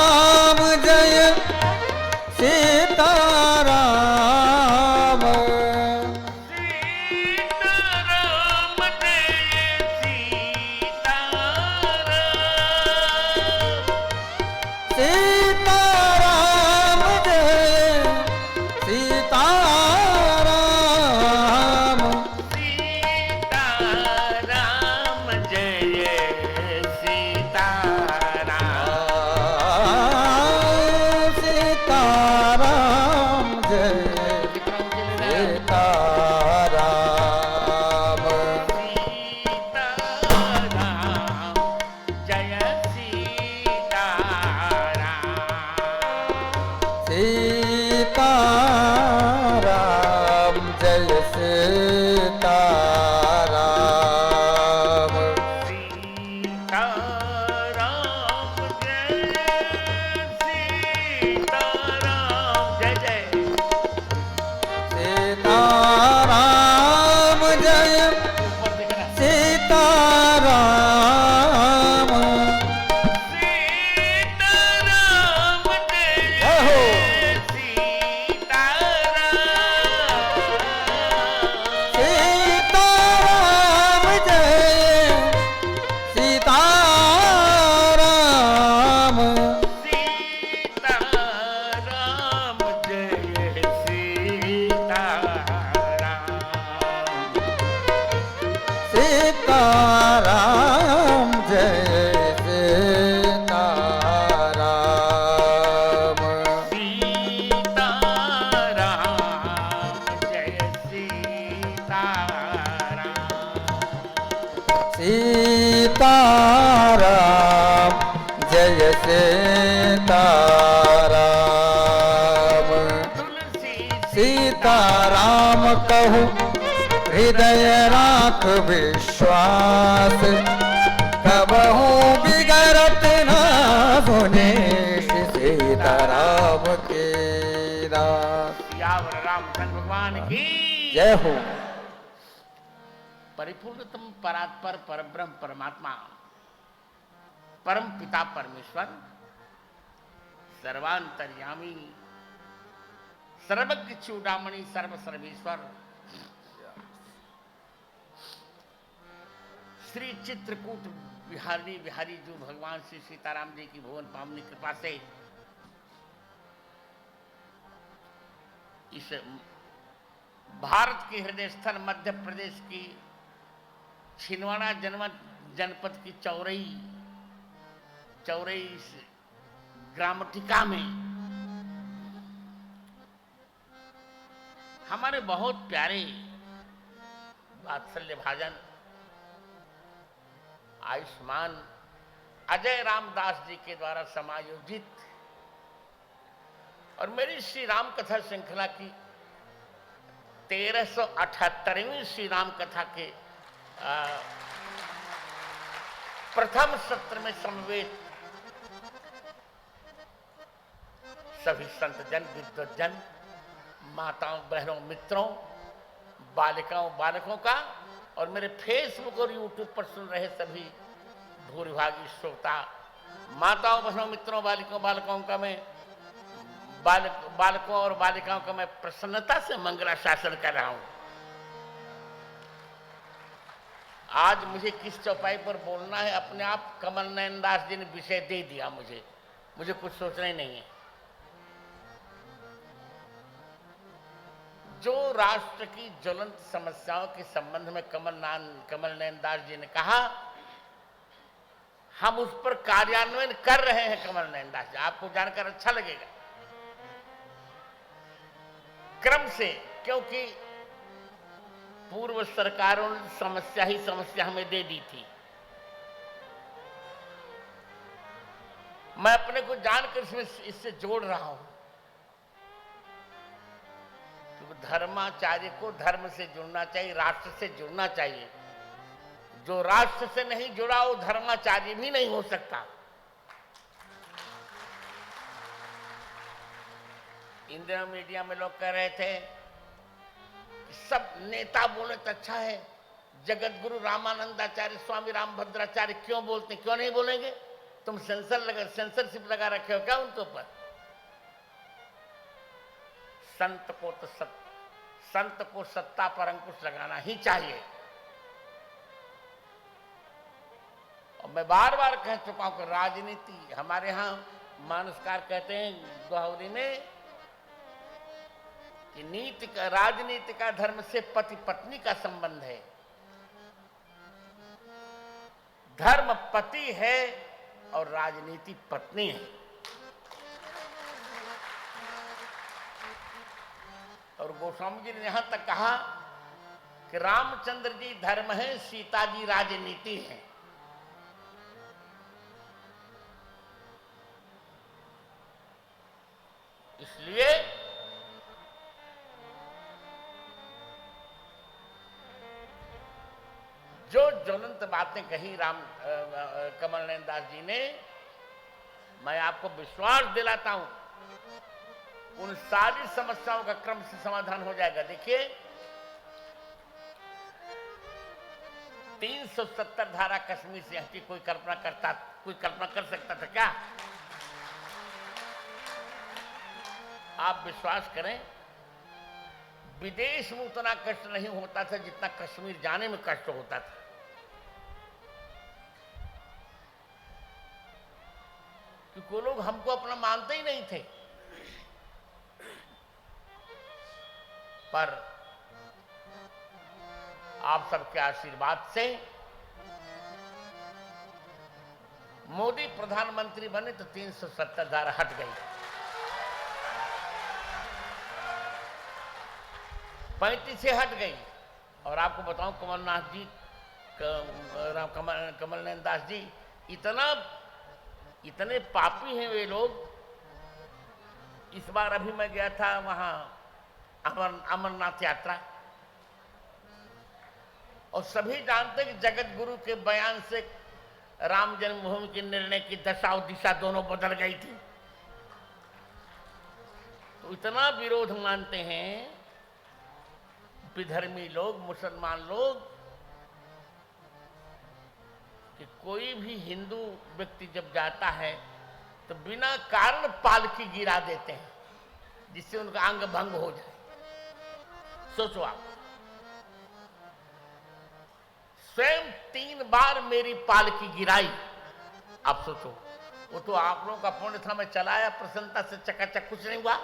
सीताराम जय सीताराम। सीताराम जय सीताराम। सीताराम जय सीताराम। सीताराम जय सीताराम। सीताराम जय सीताराम। सीताराम जय सीताराम। सीताराम जय सीताराम। जय जय सीताराम जय ऊपर दिख रहा है। सीताराम। सीताराम सीताराम कहूँ हृदय राख विश्वास, कबहू बिगड़त ना सुने सीताराम के दास। सियावर रामचंद्र भगवान की जय हो। परिपूर्णतम परात्पर परब्रह्म परमात्मा परम पिता परमेश्वर सर्वांतर्यामी सर्वज्ञ चूड़ामणि सर्व सर्वेश्वर श्री चित्रकूट बिहारी जो भगवान श्री सीताराम जी की भुवन पावनी कृपा से इस भारत के हृदय स्थल मध्य प्रदेश की छिंदवाड़ा जनपद की चौरई ग्रामटिका में हमारे बहुत प्यारे वात्सल्य भाजन आयुष्मान अजय रामदास जी के द्वारा समायोजित और मेरी श्री राम कथा श्रृंखला की 1378वीं श्री राम कथा के प्रथम सत्र में समवेत सभी संत जन विद्वत जन माताओं बहनों मित्रों बालिकाओं बालकों का और मेरे फेसबुक और यूट्यूब पर सुन रहे सभी भूरिभागी श्रोता माताओं बहनों मित्रों बालिकाओं बालकों का मैं बालकों और बालिकाओं का मैं प्रसन्नता से मंगलाशासन कर रहा हूं। आज मुझे किस चौपाई पर बोलना है अपने आप कमल नयन दास जी ने विषय दे दिया मुझे कुछ सोचना ही नहीं है। जो राष्ट्र की ज्वलंत समस्याओं के संबंध में कमल नयन दास जी ने कहा हम उस पर कार्यान्वयन कर रहे हैं। कमल नयन दास जी आपको जानकर अच्छा लगेगा क्रम से, क्योंकि पूर्व सरकारों ने समस्या हमें दे दी थी। मैं अपने को जानकर इससे जोड़ रहा हूं क्योंकि धर्माचार्य को धर्म से जुड़ना चाहिए, राष्ट्र से जुड़ना चाहिए। जो राष्ट्र से नहीं जुड़ा वो धर्माचार्य भी नहीं हो सकता। इंडिया मीडिया में लोग कह रहे थे सब नेता बोले तो अच्छा है, जगत गुरु रामानंदाचार्य स्वामी रामभद्राचार्य क्यों बोलते, क्यों नहीं बोलेंगे? तुम सेंसरशिप लगा रखे हो क्या उनके ऊपर? संत को सत्ता पर अंकुश लगाना ही चाहिए। और मैं बार बार कह चुका हूं कि राजनीति हमारे यहां मानसकार कहते हैं गोहावरी में कि राजनीति का धर्म से पति पत्नी का संबंध है। धर्म पति है और राजनीति पत्नी है। और गोस्वामी जी ने यहां तक कहा कि रामचंद्र जी धर्म है, सीता जी राजनीति है। इसलिए जो ज्वलंत बातें कही कमल नयन दास जी ने, मैं आपको विश्वास दिलाता हूं उन सारी समस्याओं का क्रम से समाधान हो जाएगा। देखिए 370 धारा कश्मीर से हटी कोई कल्पना कर सकता था क्या? आप विश्वास करें विदेश में उतना कष्ट नहीं होता था जितना कश्मीर जाने में कष्ट होता था। क्योंकि लोग हमको अपना मानते ही नहीं थे। पर आप सबके आशीर्वाद से मोदी प्रधानमंत्री बने तो 370 धारा हट गई। 35 से हट गई। और आपको बताऊं कमलनाथ जी कमल नयन दास जी इतने पापी हैं वे लोग। इस बार अभी मैं गया था वहां अमरनाथ यात्रा। और सभी जानते हैं कि जगत गुरु के बयान से राम जन्मभूमि के निर्णय की दशा और दिशा दोनों बदल गई थी। तो इतना विरोध मानते हैं विधर्मी लोग, मुसलमान लोग, कि कोई भी हिंदू व्यक्ति जब जाता है तो बिना कारण पालकी गिरा देते हैं, जिससे उनका अंग भंग हो जाए। सोचो आप, स्वयं 3 बार मेरी पालकी गिराई। आप सोचो, वो तो आप लोगों का पुण्य था, मैं चलाया प्रसन्नता से, चकाचक, कुछ नहीं हुआ।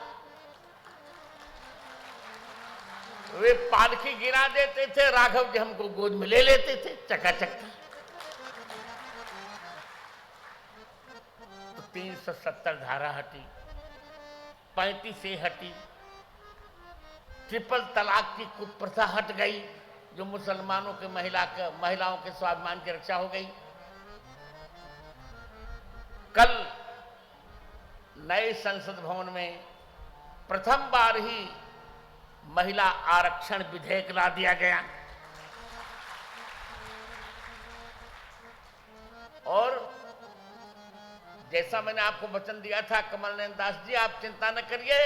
वे पालकी गिरा देते थे, राघव जी हमको गोद में ले लेते थे, चकाचक था। तो 370 धारा हटी, 35 से हटी, ट्रिपल तलाक की कुप्रथा हट गई, जो मुसलमानों के महिलाओं के स्वाभिमान की रक्षा हो गई। कल नए संसद भवन में प्रथम बार ही महिला आरक्षण विधेयक ला दिया गया। और जैसा मैंने आपको वचन दिया था कमल नयन दास जी, आप चिंता न करिए।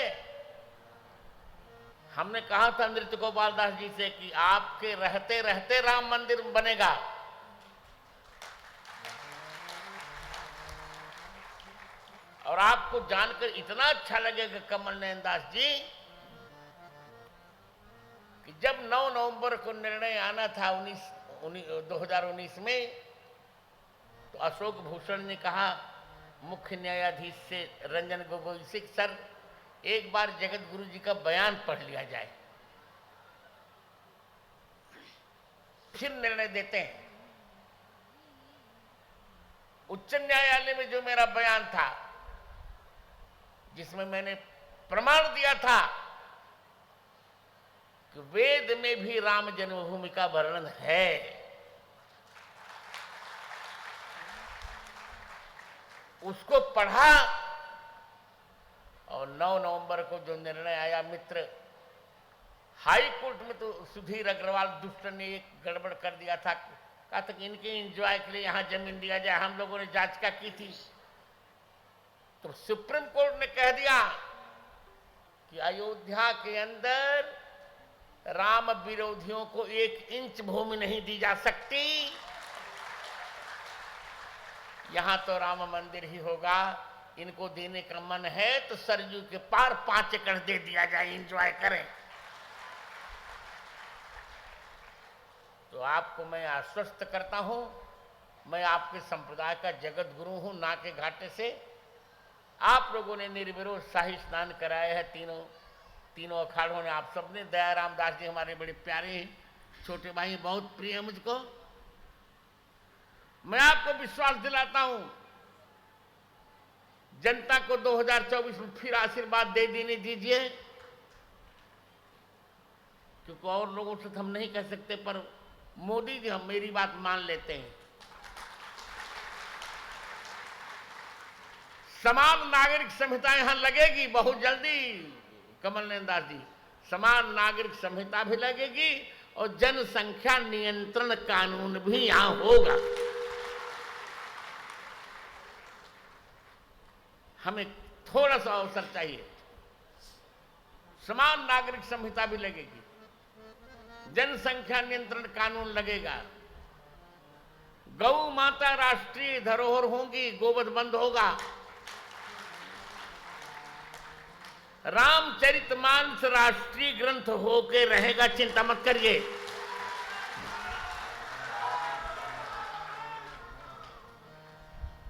हमने कहा था नृत्य गोपाल दास जी से कि आपके रहते रहते राम मंदिर बनेगा। और आपको जानकर इतना अच्छा लगेगा कमल नयन दास जी, कि जब 9 नवंबर को निर्णय आना था 2019 में, तो अशोक भूषण ने कहा मुख्य न्यायाधीश से रंजन गोगोई से, सर एक बार जगत गुरु जी का बयान पढ़ लिया जाए, फिर निर्णय देते हैं। उच्च न्यायालय में जो मेरा बयान था, जिसमें मैंने प्रमाण दिया था कि वेद में भी राम जन्मभूमि का वर्णन है, उसको पढ़ा। और 9 नवंबर को जो निर्णय आया, मित्र, हाई कोर्ट में तो सुधीर अग्रवाल दुष्ट ने एक गड़बड़ कर दिया था, कहा था कि इनके एंजॉय के लिए यहां जमीन दिया जाए, हम लोगों ने याचिका की थी। तो सुप्रीम कोर्ट ने कह दिया कि अयोध्या के अंदर राम विरोधियों को 1 इंच भूमि नहीं दी जा सकती, यहां तो राम मंदिर ही होगा। इनको देने का मन है तो सरयू के पार 5 एकड़ दे दिया जाए, एंजॉय करें। तो आपको मैं आश्वस्त करता हूं, मैं आपके संप्रदाय का जगत गुरु हूं, ना के घाटे से। आप लोगों ने निर्विरोध शाही स्नान कराया है, तीनों अखाड़ों ने, आप सबने। दयाराम दास जी हमारे बड़े प्यारे हैं, छोटे भाई, बहुत प्रिय है मुझको। मैं आपको विश्वास दिलाता हूं, जनता को 2024 में फिर आशीर्वाद दे देने दीजिए, क्योंकि और लोगों से तो हम नहीं कह सकते, पर मोदी जी हम मेरी बात मान लेते हैं। समान नागरिक संहिता यहां लगेगी बहुत जल्दी, कमल नयन दास जी, समान नागरिक संहिता भी लगेगी और जनसंख्या नियंत्रण कानून भी यहां होगा। हमें थोड़ा सा अवसर चाहिए। समान नागरिक संहिता भी लगेगी, जनसंख्या नियंत्रण कानून लगेगा, गौ माता राष्ट्रीय धरोहर होगी, गोवध बंद होगा, रामचरितमानस राष्ट्रीय ग्रंथ होके रहेगा, चिंता मत करिए।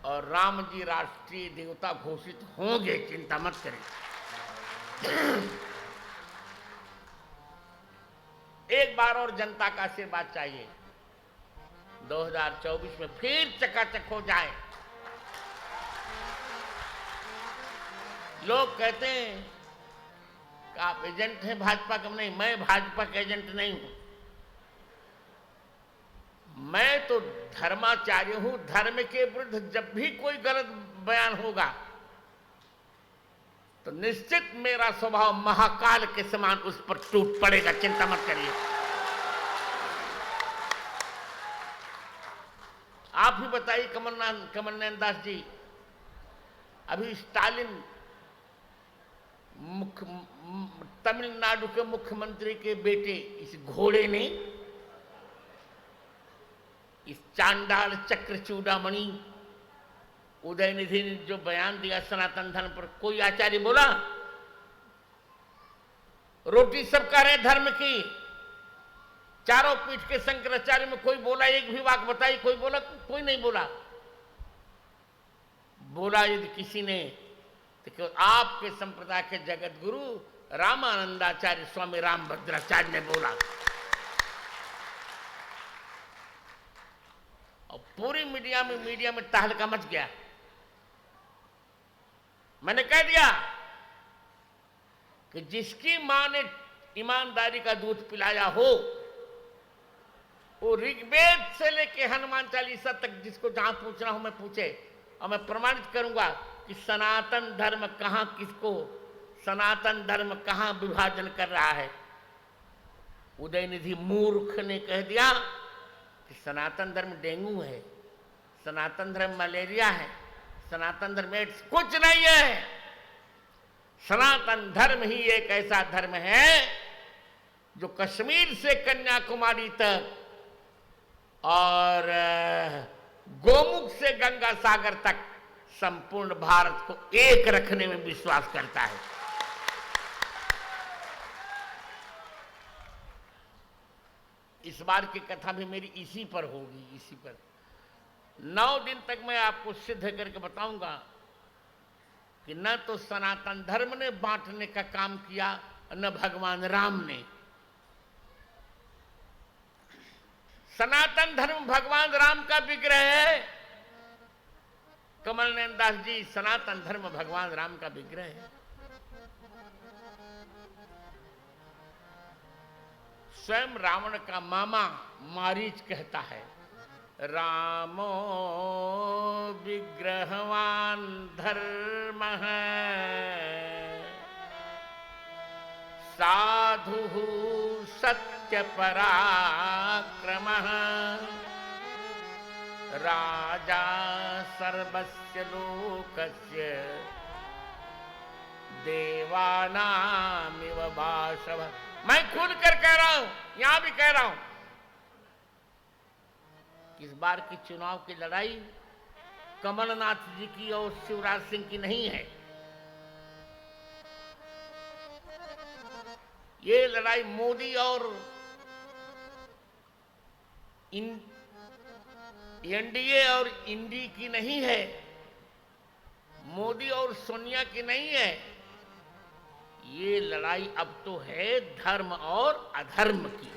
और राम जी राष्ट्रीय देवता घोषित होंगे, चिंता मत करिए। एक बार और जनता का आशीर्वाद चाहिए, 2024 में फिर चकाचक हो जाए। लोग कहते हैं कि आप एजेंट हैं भाजपा का। नहीं, मैं भाजपा का एजेंट नहीं हूं, मैं तो धर्माचार्य हूं। धर्म के विरुद्ध जब भी कोई गलत बयान होगा तो निश्चित मेरा स्वभाव महाकाल के समान उस पर टूट पड़ेगा, चिंता मत करिए। आप ही बताइए कमलनाथ दास जी, अभी स्टालिन तमिलनाडु के मुख्यमंत्री के बेटे इस घोड़े ने, इस चांडाल चक्र चूड़ामणि उदयनिधि ने जो बयान दिया सनातन धर्म पर, कोई आचार्य बोला? रोटी सब कह रहे धर्म की, चारों पीठ के शंकराचार्य में कोई बोला? एक भी वाक्य बताइए, कोई बोला? कोई नहीं बोला। बोला यदि किसी ने तो आपके संप्रदाय के जगत गुरु रामानंदाचार्य स्वामी रामभद्राचार्य ने बोला। और पूरी मीडिया में तहलका मच गया। मैंने कह दिया कि जिसकी मां ने ईमानदारी का दूध पिलाया हो, वो ऋग्वेद से लेके हनुमान चालीसा तक जिसको जहां पूछना हो मैं पूछे, और मैं प्रमाणित करूंगा कि सनातन धर्म कहां किसको, सनातन धर्म कहां विभाजन कर रहा है। उदयनिधि मूर्ख ने कह दिया कि सनातन धर्म डेंगू है, सनातन धर्म मलेरिया है, सनातन धर्म एड्स, कुछ नहीं है। सनातन धर्म ही एक ऐसा धर्म है जो कश्मीर से कन्याकुमारी तक और गोमुख से गंगा सागर तक संपूर्ण भारत को एक रखने में विश्वास करता है। इस बार की कथा भी मेरी इसी पर होगी, इसी पर 9 दिन तक मैं आपको सिद्ध करके बताऊंगा कि न तो सनातन धर्म ने बांटने का काम किया, न भगवान राम ने। सनातन धर्म भगवान राम का विग्रह है। कमलनाथ दास जी, सनातन धर्म भगवान राम का विग्रह है। स्वयं रावण का मामा मारीच कहता है, रामो विग्रहवान धर्म साधु सत्य पराक्रम राजा सर्वस्य लोकस्य देवानामिव भाषव। मैं खुद कर कह रहा हूं, यहां भी कह रहा हूं, इस बार की चुनाव की लड़ाई कमलनाथ जी की और शिवराज सिंह की नहीं है। ये लड़ाई मोदी और एनडीए और इंडी की नहीं है, मोदी और सोनिया की नहीं है। ये लड़ाई अब तो है धर्म और अधर्म की।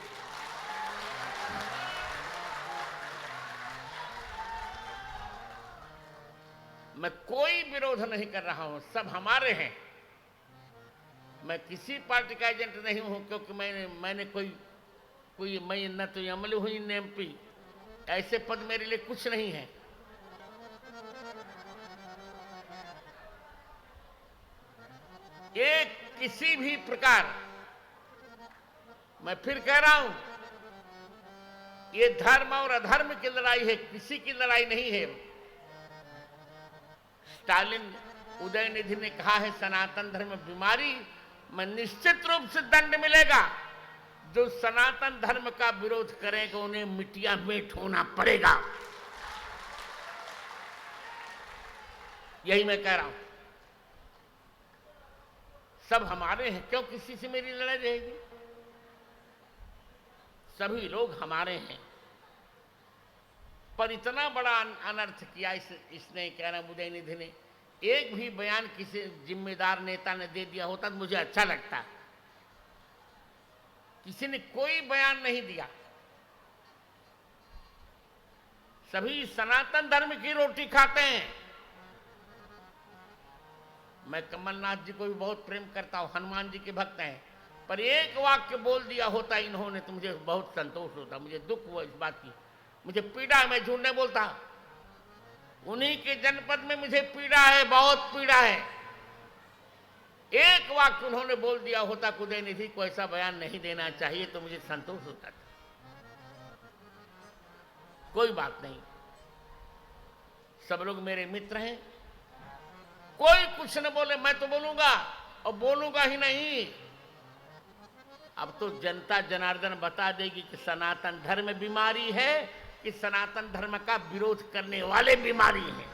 मैं कोई विरोध नहीं कर रहा हूं, सब हमारे हैं। मैं किसी पार्टी का एजेंट नहीं हूं, क्योंकि मैंने कोई मैं न तो एमएलए हुई न एमपी, ऐसे पद मेरे लिए कुछ नहीं है। एक किसी भी प्रकार, मैं फिर कह रहा हूं, ये धर्म और अधर्म की लड़ाई है, किसी की लड़ाई नहीं है। स्टालिन उदयनिधि ने कहा है सनातन धर्म बीमारी में निश्चित रूप से दंड मिलेगा। जो सनातन धर्म का विरोध करेगा उन्हें मिट्टिया मेट होना पड़ेगा। यही मैं कह रहा हूं, सब हमारे हैं, क्यों किसी से मेरी लड़ाई रहेगी? सभी लोग हमारे हैं। पर इतना बड़ा अनर्थ किया इसने, कह रहा उदयनिधि ने। एक भी बयान किसी जिम्मेदार नेता ने दे दिया होता तो मुझे अच्छा लगता। किसी ने कोई बयान नहीं दिया। सभी सनातन धर्म की रोटी खाते हैं। मैं कमलनाथ जी को भी बहुत प्रेम करता हूं, हनुमान जी के भक्त हैं, पर एक वाक्य बोल दिया होता इन्होंने तो मुझे बहुत संतोष होता। मुझे दुख हुआ इस बात की, मुझे पीड़ा है। मैं झूठ नहीं बोलता, उन्हीं के जनपद में मुझे पीड़ा है, बहुत पीड़ा है। एक वाक्य उन्होंने बोल दिया होता कि उदयनिधि को ऐसा बयान नहीं देना चाहिए, तो मुझे संतोष होता था। कोई बात नहीं, सब लोग मेरे मित्र हैं, कोई कुछ न बोले मैं तो बोलूंगा, और बोलूंगा ही नहीं। अब तो जनता जनार्दन बता देगी कि सनातन धर्म बीमारी है कि सनातन धर्म का विरोध करने वाले बीमारी हैं।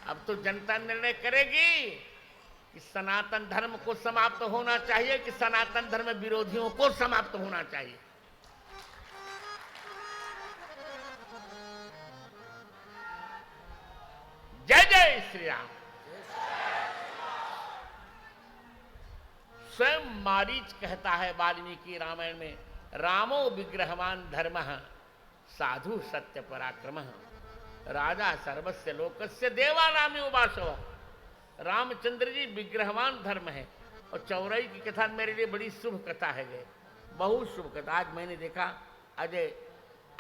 अब तो जनता निर्णय करेगी कि सनातन धर्म को समाप्त होना चाहिए कि सनातन धर्म विरोधियों को समाप्त होना चाहिए। जय जय श्री राम। स्वयं मारीच कहता है वाल्मीकि रामायण में, रामो विग्रहवान धर्मः साधु सत्य पराक्रमः राजा सर्वस्य लोकस्य देवानामि उवासव। रामचंद्र जी विग्रहवान धर्म है। और चौराई की कथा मेरे लिए बड़ी शुभ कथा है, ये बहुत शुभ कथा। आज मैंने देखा अजय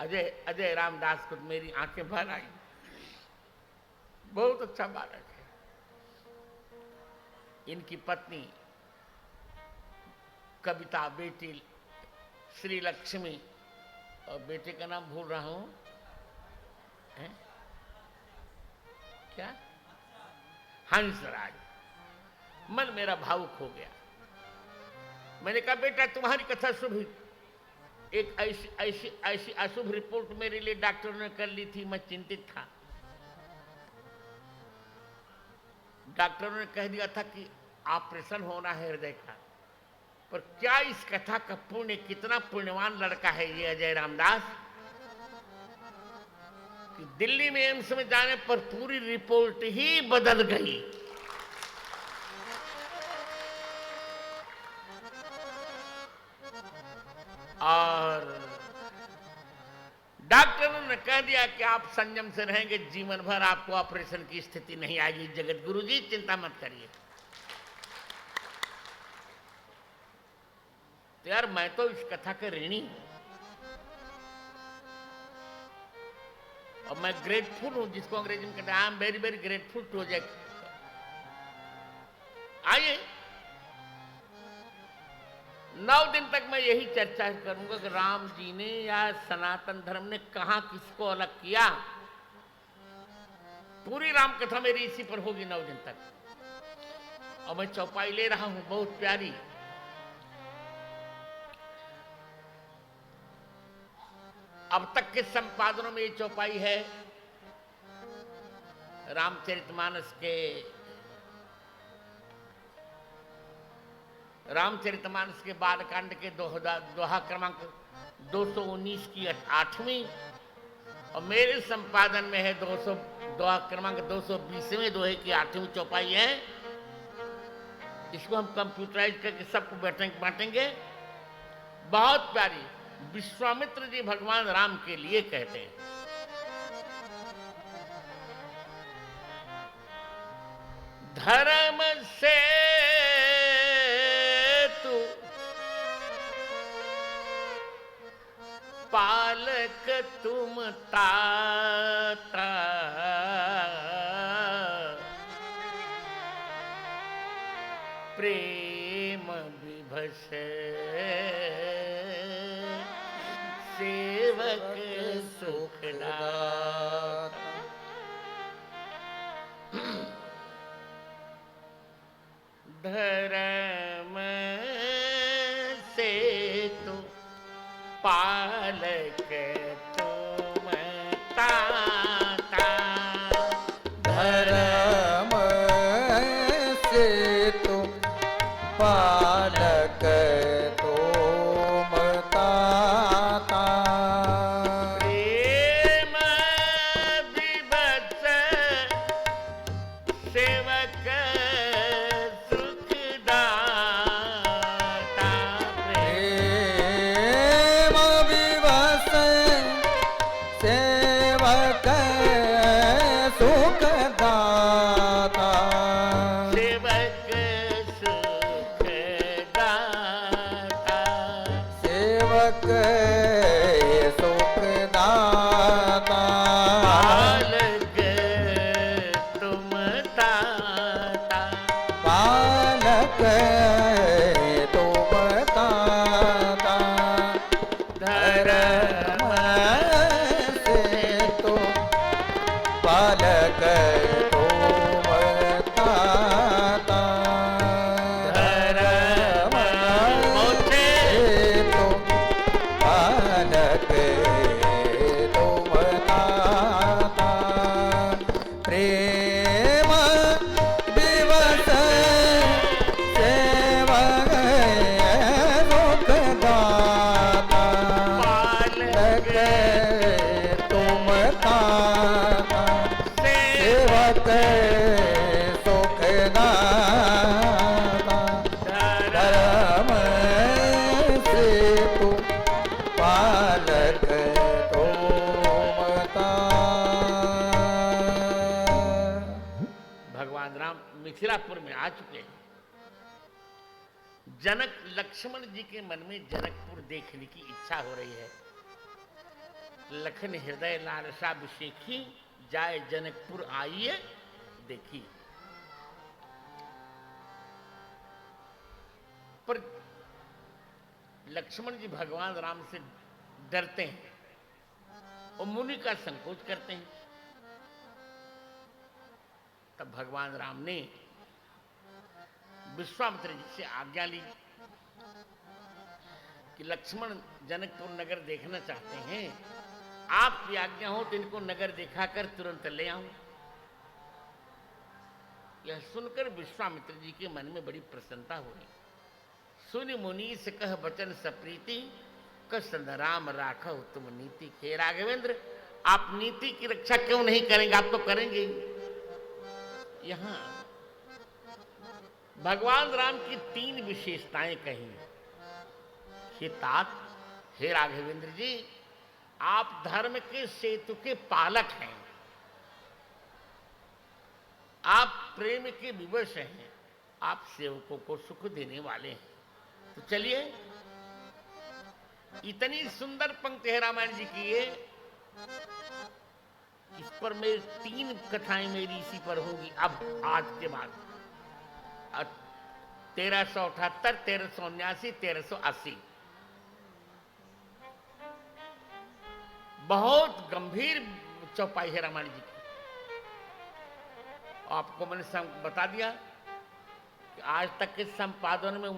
अजय अजय रामदास को, मेरी आंखें भर आई। बहुत अच्छा बालक है। इनकी पत्नी कविता, बेटी श्री लक्ष्मी, और बेटे का नाम भूल रहा हूं, है? क्या? हंसराज। मन मेरा भावुक हो गया। मैंने कहा बेटा तुम्हारी कथा शुभ, एक ऐसी ऐसी ऐसी अशुभ रिपोर्ट मेरे लिए डॉक्टर ने कर ली थी, मैं चिंतित था। डॉक्टरों ने कह दिया था कि ऑपरेशन होना है हृदय का। पर क्या इस कथा का पुण्य, कितना पुण्यवान लड़का है ये अजय रामदास, कि दिल्ली में एम्स में जाने पर पूरी रिपोर्ट ही बदल गई। और डॉक्टरों ने कह दिया कि आप संयम से रहेंगे, जीवन भर आपको ऑपरेशन की स्थिति नहीं आएगी। जगत गुरु जी चिंता मत करिए। तो यार मैं तो इस कथा का ऋणी हूं, और मैं ग्रेटफुल हूं, जिसको अंग्रेजी में कहते हैं I am very very grateful to Ajay. आइए 9 दिन तक मैं यही चर्चा करूंगा कि राम जी ने या सनातन धर्म ने कहां किसको अलग किया। पूरी राम कथा मेरी इसी पर होगी 9 दिन तक। और मैं चौपाई ले रहा हूं बहुत प्यारी। अब तक के संपादनों में ये चौपाई है रामचरितमानस के बालकांड के दोहा क्रमांक 219 की 8वीं, और मेरे संपादन में है दोहा क्रमांक 220वें दोहे की 8वीं चौपाई है। इसको हम कंप्यूटराइज करके सबको बांटेंगे। बहुत प्यारी। विश्वामित्र जी भगवान राम के लिए कहते हैं, धर्म से तू पालक तुम ताता, प्रेम विभस सेवक सुखदाता। धर्म से तो पालक तुम ताता, धर्म से तो पालक तुम ताता, प्रेम विभत्स सेवक सुखदाता, प्रेम विवश सेवक सुखदाता, सेवक सुखदाता। तुम ताता धर्म से तो पालक तुम ताता धर्म से तो पालक तुम ताता प्रेम दिवस सेवक सुखदाता पालक तुम ताता सेवक सुखदाता धर्म से तू पालक तुम भगवान राम मिथिलापुर में आ चुके हैं। जनक लक्ष्मण जी के मन में जनकपुर देखने की इच्छा हो रही है। लखन हृदय लालसा विशेखी जाए जनकपुर आइए देखी। पर लक्ष्मण जी भगवान राम से डरते हैं और मुनि का संकोच करते हैं। तब भगवान राम ने विश्वामित्र जी से आज्ञा ली कि लक्ष्मण जनकपुर नगर देखना चाहते हैं, आपकी आज्ञा हो तो इनको नगर दिखाकर तुरंत ले आऊं। यह सुनकर विश्वामित्र जी के मन में बड़ी प्रसन्नता हुई। सुनि मुनि से कह बचन सप्रीति कसन राम राखो तुम नीति। हे राघवेंद्र, आप नीति की रक्षा क्यों नहीं करेंगे? आप तो करेंगे ही। यहां भगवान राम की 3 विशेषताएं कही। हे तात, हे राघवेंद्र जी, आप धर्म के सेतु के पालक हैं, आप प्रेम के विवश हैं, आप सेवकों को सुख देने वाले हैं। तो चलिए, इतनी सुंदर पंक्ति है रामायण जी की ये, इस पर मेरी 3 कथाएं मेरी इसी पर होंगी अब आज के बाद। 1378, 1379, 1380। बहुत गंभीर चौपाई है रामायण जी की। आपको मैंने बता दिया कि आज तक के संपादन में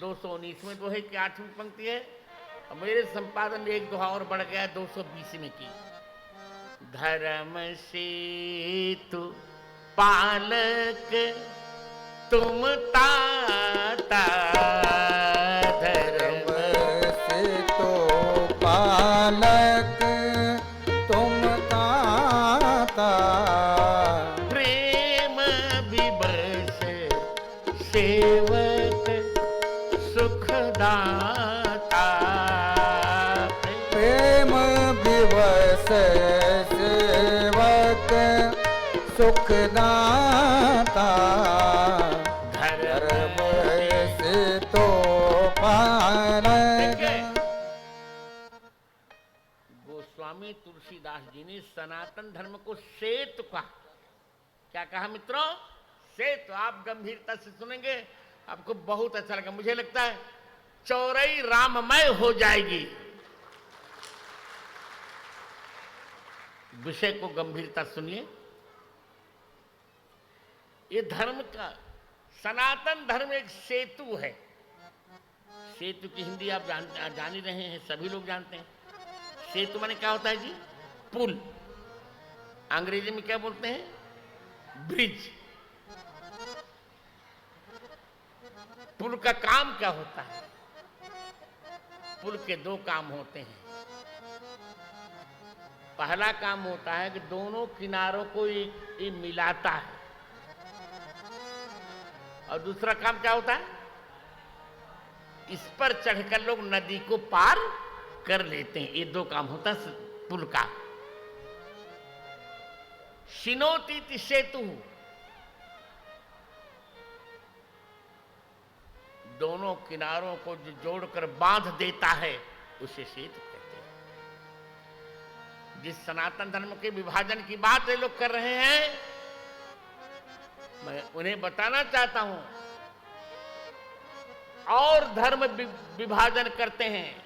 219 तो है कि 8वीं पंक्ति है, और मेरे संपादन में 1 दोहा और बढ़ गया 220 में की। धर्म सेतु पालक तुम ताता धर्म से तो पालक तुम ताता प्रेम विवश सेवक सुखदाता। प्रेम विवश सेवक सुखदाता धर्म से तो पालक। गोस्वामी तुलसीदास जी ने सनातन धर्म को सेतु कहा। क्या कहा मित्रों? सेतु। आप गंभीरता से सुनेंगे, आपको बहुत अच्छा लगा। मुझे लगता है चौरई राममय हो जाएगी। विषय को गंभीरता सुनिए। ये धर्म का सनातन धर्म एक सेतु है। सेतु की हिंदी आप जान ही रहे हैं, सभी लोग जानते हैं। सेतु माने क्या होता है जी? पुल। अंग्रेजी में क्या बोलते हैं? ब्रिज। पुल का काम क्या होता है? पुल के 2 काम होते हैं। पहला काम होता है कि दोनों किनारों को ये मिलाता है, और दूसरा काम क्या होता है? इस पर चढ़कर लोग नदी को पार कर लेते हैं। ये 2 काम होता है पुल का। शिनोती सेतु, दोनों किनारों को जो जोड़कर बांध देता है उसे सेतु कहते हैं। जिस सनातन धर्म के विभाजन की बात ये लोग कर रहे हैं, मैं उन्हें बताना चाहता हूं और धर्म विभाजन करते हैं।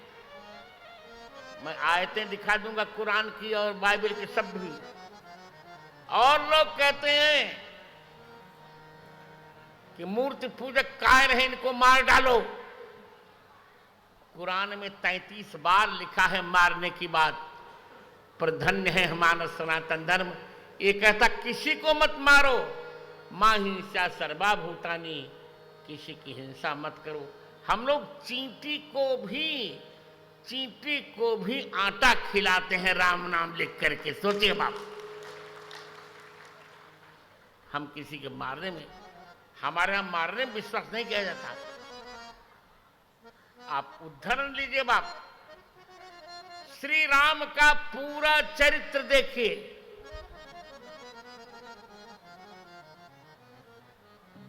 मैं आयतें दिखा दूंगा कुरान की और बाइबल के शब्द भी। और लोग कहते हैं कि मूर्ति पूजक कायर हैं, इनको मार डालो। कुरान में 33 बार लिखा है मारने की बात, पर धन्य है हमारा सनातन धर्म, ये कहता किसी को मत मारो, मां हिंसा सर्वा भूतानी, किसी की हिंसा मत करो। हम लोग चींटी को भी आटा खिलाते हैं राम नाम लिख करके। सोचिए बाप, हम किसी के मारने में, हमारे यहां मारने में विश्वास नहीं किया जाता। आप उदाहरण लीजिए बाप, श्री राम का पूरा चरित्र देखिए।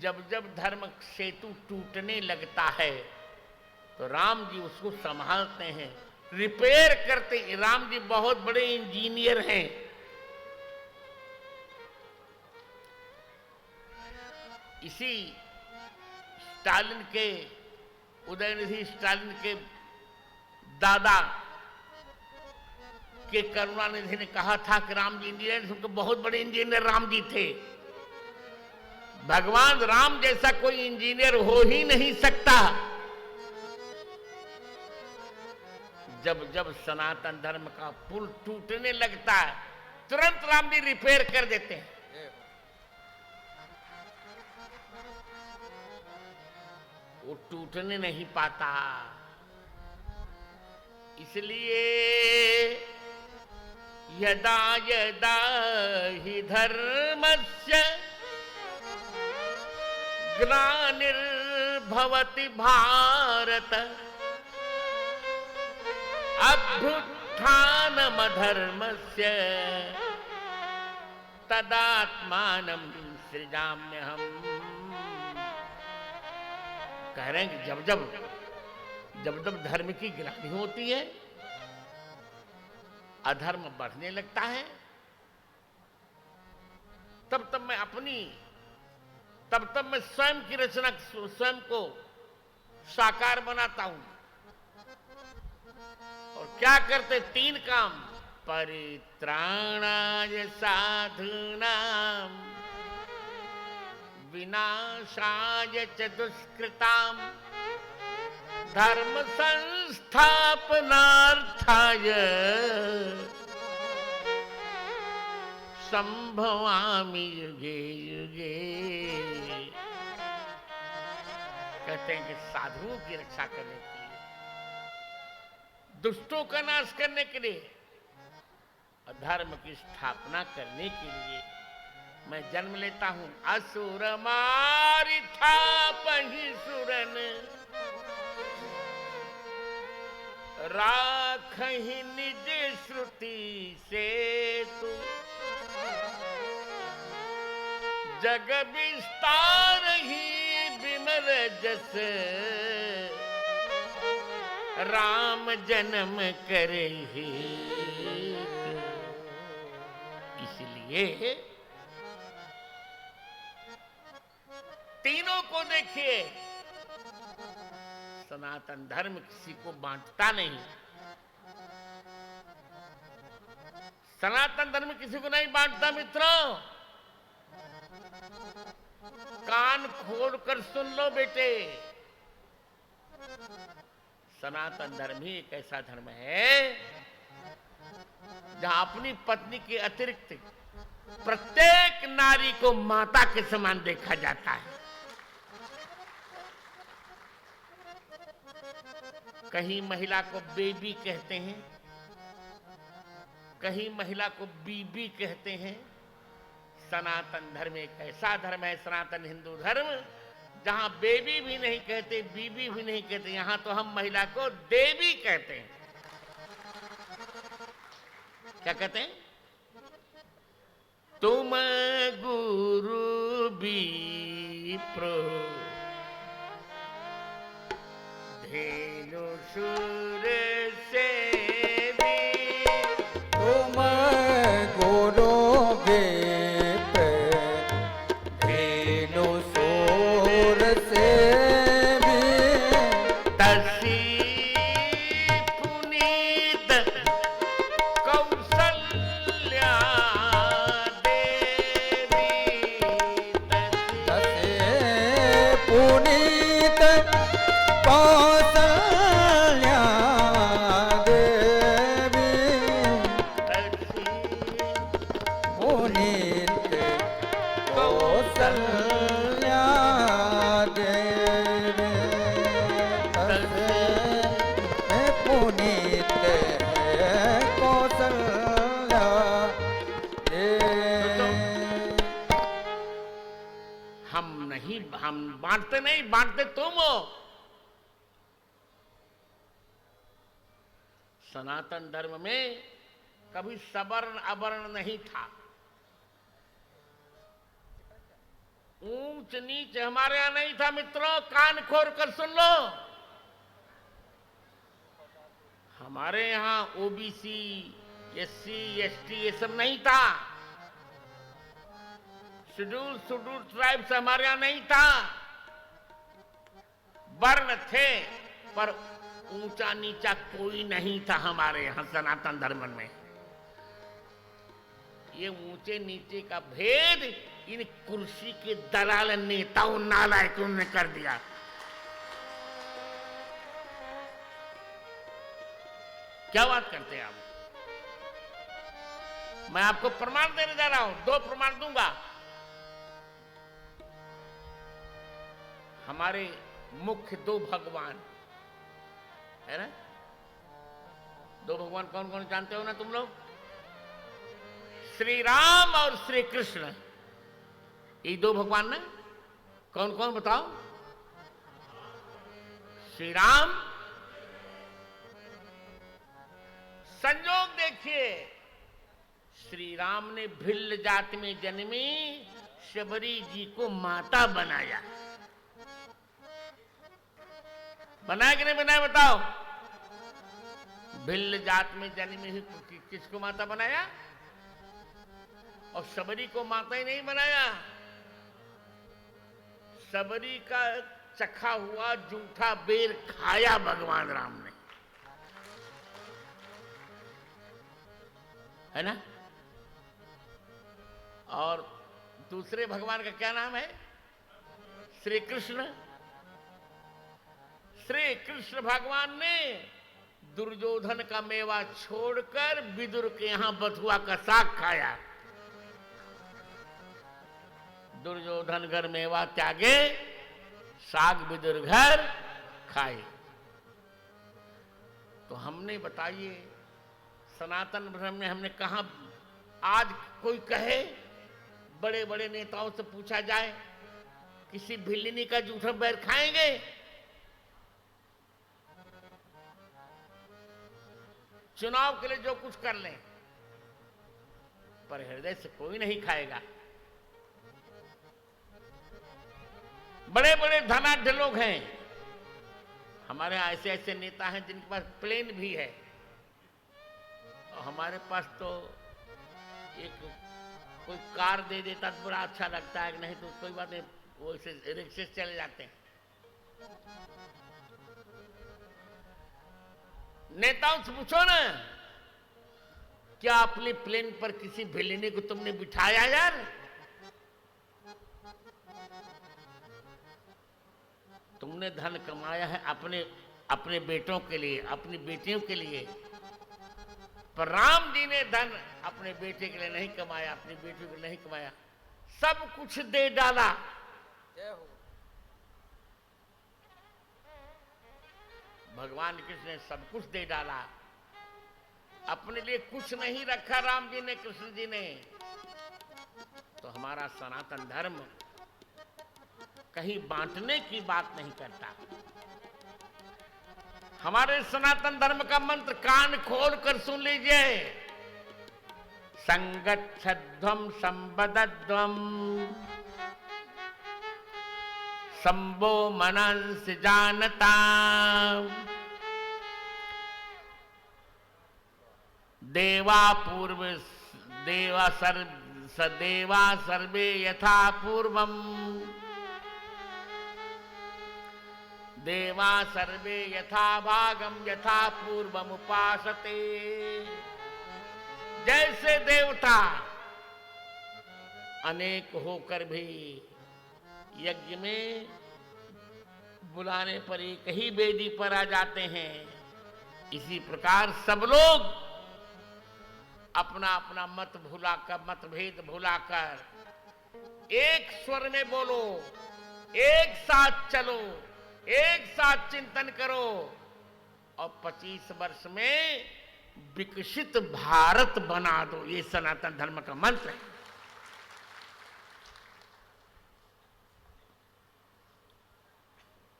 जब जब धर्म सेतु टूटने लगता है तो राम जी उसको संभालते हैं, रिपेयर करते हैं। राम जी बहुत बड़े इंजीनियर हैं। इसी स्टालिन के, उदयनिधि स्टालिन के दादा के करुणानिधि ने कहा था कि राम जी इंजीनियर, उनके बहुत बड़े इंजीनियर राम जी थे। भगवान राम जैसा कोई इंजीनियर हो ही नहीं सकता। जब जब सनातन धर्म का पुल टूटने लगता है, तुरंत राम जी रिपेयर कर देते हैं। वो टूटने नहीं पाता। इसलिए यदा यदा हि धर्मस्य ग्लानिर्भवति भारत अभ्युत्थानमधर्मस्य तदात्मानं सृजाम्यहम्। कह रहे हैं कि जब जब धर्म की गिरानी होती है, अधर्म बढ़ने लगता है, तब मैं स्वयं की रचना, स्वयं को साकार बनाता हूं। और क्या करते? 3 काम। परित्राणाय साधूनां विनाशाय च दुष्कृतां धर्म संस्थापनार्थाय संभवामि युगे युगे। कहते हैं कि साधुओं की रक्षा करने के लिए, दुष्टों का नाश करने के लिए और धर्म की स्थापना करने के लिए मैं जन्म लेता हूं। असुर मारि थापहि सुरन राखहि निज श्रुति से तू जग विस्तार ही विमल जस राम जन्म करे ही। इसलिए तीनों को देखिए, सनातन धर्म किसी को बांटता नहीं। सनातन धर्म किसी को नहीं बांटता मित्रों। कान खोल कर सुन लो बेटे, सनातन धर्म ही एक ऐसा धर्म है जहां अपनी पत्नी के अतिरिक्त प्रत्येक नारी को माता के समान देखा जाता है। कहीं महिला को बेबी कहते हैं, कहीं महिला को बीबी कहते हैं। सनातन धर्म एक ऐसा धर्म है, सनातन हिंदू धर्म, जहां बेबी भी नहीं कहते, बीबी भी नहीं कहते। यहां तो हम महिला को देवी कहते हैं। क्या कहते हैं? तुम गुरु विप्रो धेनु सुर सेवी। तुम गुरु विप्र धेनु सुर सेवी। कौसल्या देवी पुनीत कौसल्या देवी पुनीत कौसल्या हम बांटते नहीं, बांटते तुम हो। सनातन धर्म में कभी सवर्ण अवर्ण नहीं था। ऊंच नीच हमारे यहां नहीं था मित्रों, कान खोल कर सुन लो। हमारे यहां ओबीसी, एससी, एसटी ये सब नहीं था। शेड्यूल ट्राइब्स हमारे यहां नहीं था। वर्ण थे पर ऊंचा नीचा कोई नहीं था हमारे यहां सनातन धर्म में। ये ऊंचे नीचे का भेद इन कुर्सी के दलाल नेताओं नालायकों ने कर दिया। क्या बात करते हैं आप? मैं आपको प्रमाण देने जा रहा हूं, 2 प्रमाण दूंगा। हमारे मुख्य 2 भगवान है ना, 2 भगवान कौन कौन जानते हो ना तुम लोग? श्री राम और श्री कृष्ण, ये 2 भगवान ना। कौन कौन बताओ? श्री राम। संयोग देखिए, श्री राम ने भिल्ल जाति में जन्मी शबरी जी को माता बनाया। बनाया कि नहीं बनाया बताओ? भिल्ल जात में जन्मी हुई किसको माता बनाया? और शबरी को माता ही नहीं बनाया, शबरी का चखा हुआ जूठा बेर खाया भगवान राम ने, है ना। और दूसरे भगवान का क्या नाम है? श्री कृष्ण। श्री कृष्ण भगवान ने दुर्योधन का मेवा छोड़कर विदुर के यहां बथुआ का साग खाया। दुर्योधन घर मेवा त्यागे, साग विदुर घर खाए। तो हमने बताइए सनातन धर्म में हमने कहा, आज कोई कहे, बड़े बड़े नेताओं से पूछा जाए किसी भिल्लिनी का जूठा बैर खाएंगे? चुनाव के लिए जो कुछ कर लें, पर हृदय से कोई नहीं खाएगा। बड़े बड़े धनाढ्य लोग हैं हमारे यहां, ऐसे ऐसे नेता हैं जिनके पास प्लेन भी है, और हमारे पास तो एक कोई कार दे देता तो बड़ा अच्छा लगता है, नहीं तो कोई बात नहीं, वो ऐसे रिक्शे से चले जाते हैं। नेताओं से पूछो ना, क्या अपने प्लेन पर किसी भिल्लिनी को तुमने बिठाया यार? तुमने धन कमाया है अपने बेटों के लिए, अपनी बेटियों के लिए, पर राम जी ने धन अपने बेटे के लिए नहीं कमाया, अपनी बेटियों के लिए नहीं कमाया, सब कुछ दे डाला। भगवान कृष्ण ने सब कुछ दे डाला, अपने लिए कुछ नहीं रखा राम जी ने, कृष्ण जी ने। तो हमारा सनातन धर्म कहीं बांटने की बात नहीं करता। हमारे सनातन धर्म का मंत्र कान खोल कर सुन लीजिए। संगच्छध्वम संबदध्वम संबो मनंस जानता देवा पूर्व देवा सर्वे यथा पूर्वम देवा सर्वे यथा भागम यथा पूर्वम उपासते। जैसे देवता अनेक होकर भी यज्ञ में बुलाने पर एक ही वेदी पर आ जाते हैं। इसी प्रकार सब लोग अपना अपना मतभेद भुलाकर एक स्वर में बोलो, एक साथ चलो, एक साथ चिंतन करो और 25 वर्ष में विकसित भारत बना दो। ये सनातन धर्म का मंत्र है।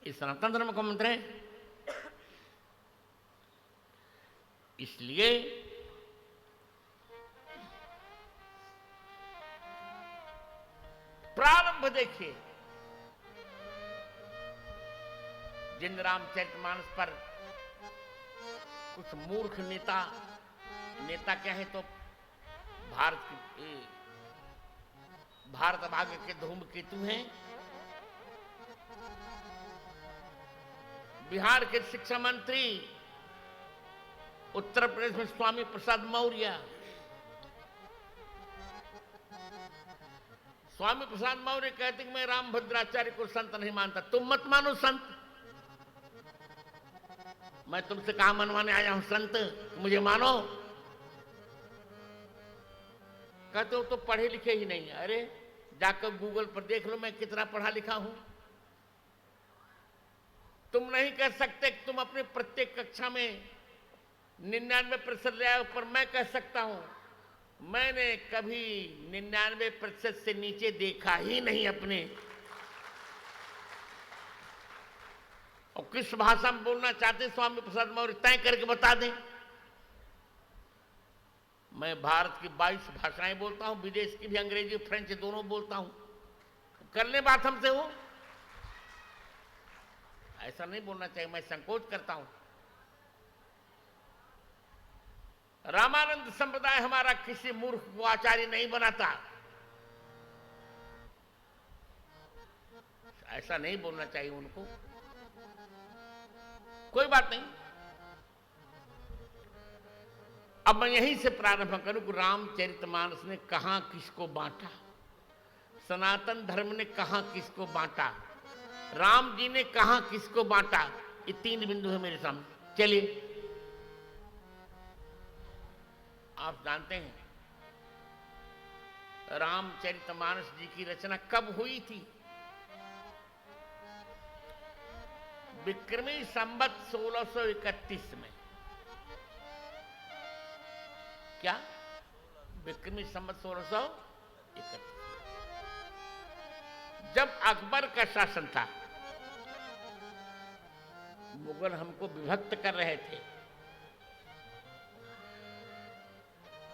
ये सनातन धर्म का मंत्र है। इसलिए प्रारंभ देखिए, जिन रामचरितमानस पर कुछ मूर्ख नेता क्या है तो भारत भाग्य के धूमकेतु हैं। बिहार के शिक्षा मंत्री, उत्तर प्रदेश में स्वामी प्रसाद मौर्य। स्वामी प्रसाद मौर्य कहते कि मैं रामभद्राचार्य को संत नहीं मानता। तुम मत मानो संत, मैं तुमसे कहा मनवाने आया हूं संत, मुझे मानो। कहते हो तो पढ़े लिखे ही नहीं। अरे जाकर गूगल पर देख लो मैं कितना पढ़ा लिखा हूं। तुम नहीं कह सकते कि तुम अपने प्रत्येक कक्षा में 99% ले आओ, पर मैं कह सकता हूं मैंने कभी 99% से नीचे देखा ही नहीं अपने। और किस भाषा में बोलना चाहते स्वामी प्रसाद मौर्य तय करके बता दें। मैं भारत की 22 भाषाएं बोलता हूं, विदेश की भी, अंग्रेजी फ्रेंच दोनों बोलता हूं। कर ले बात हमसे हो, ऐसा नहीं बोलना चाहिए। मैं संकोच करता हूं। रामानंद संप्रदाय हमारा किसी मूर्ख को आचार्य नहीं बनाता। ऐसा नहीं बोलना चाहिए उनको। कोई बात नहीं। अब मैं यहीं से प्रारंभ करूं कि रामचरितमानस ने कहां किसको बांटा, सनातन धर्म ने कहां किसको बांटा, राम जी ने कहां किसको बांटा। ये 3 बिंदु है मेरे सामने। चलिए, आप जानते हैं रामचरितमानस जी की रचना कब हुई थी? विक्रमी संवत 1631 में। क्या? विक्रमी संवत 1631, जब अकबर का शासन था। मुगल हमको विभक्त कर रहे थे।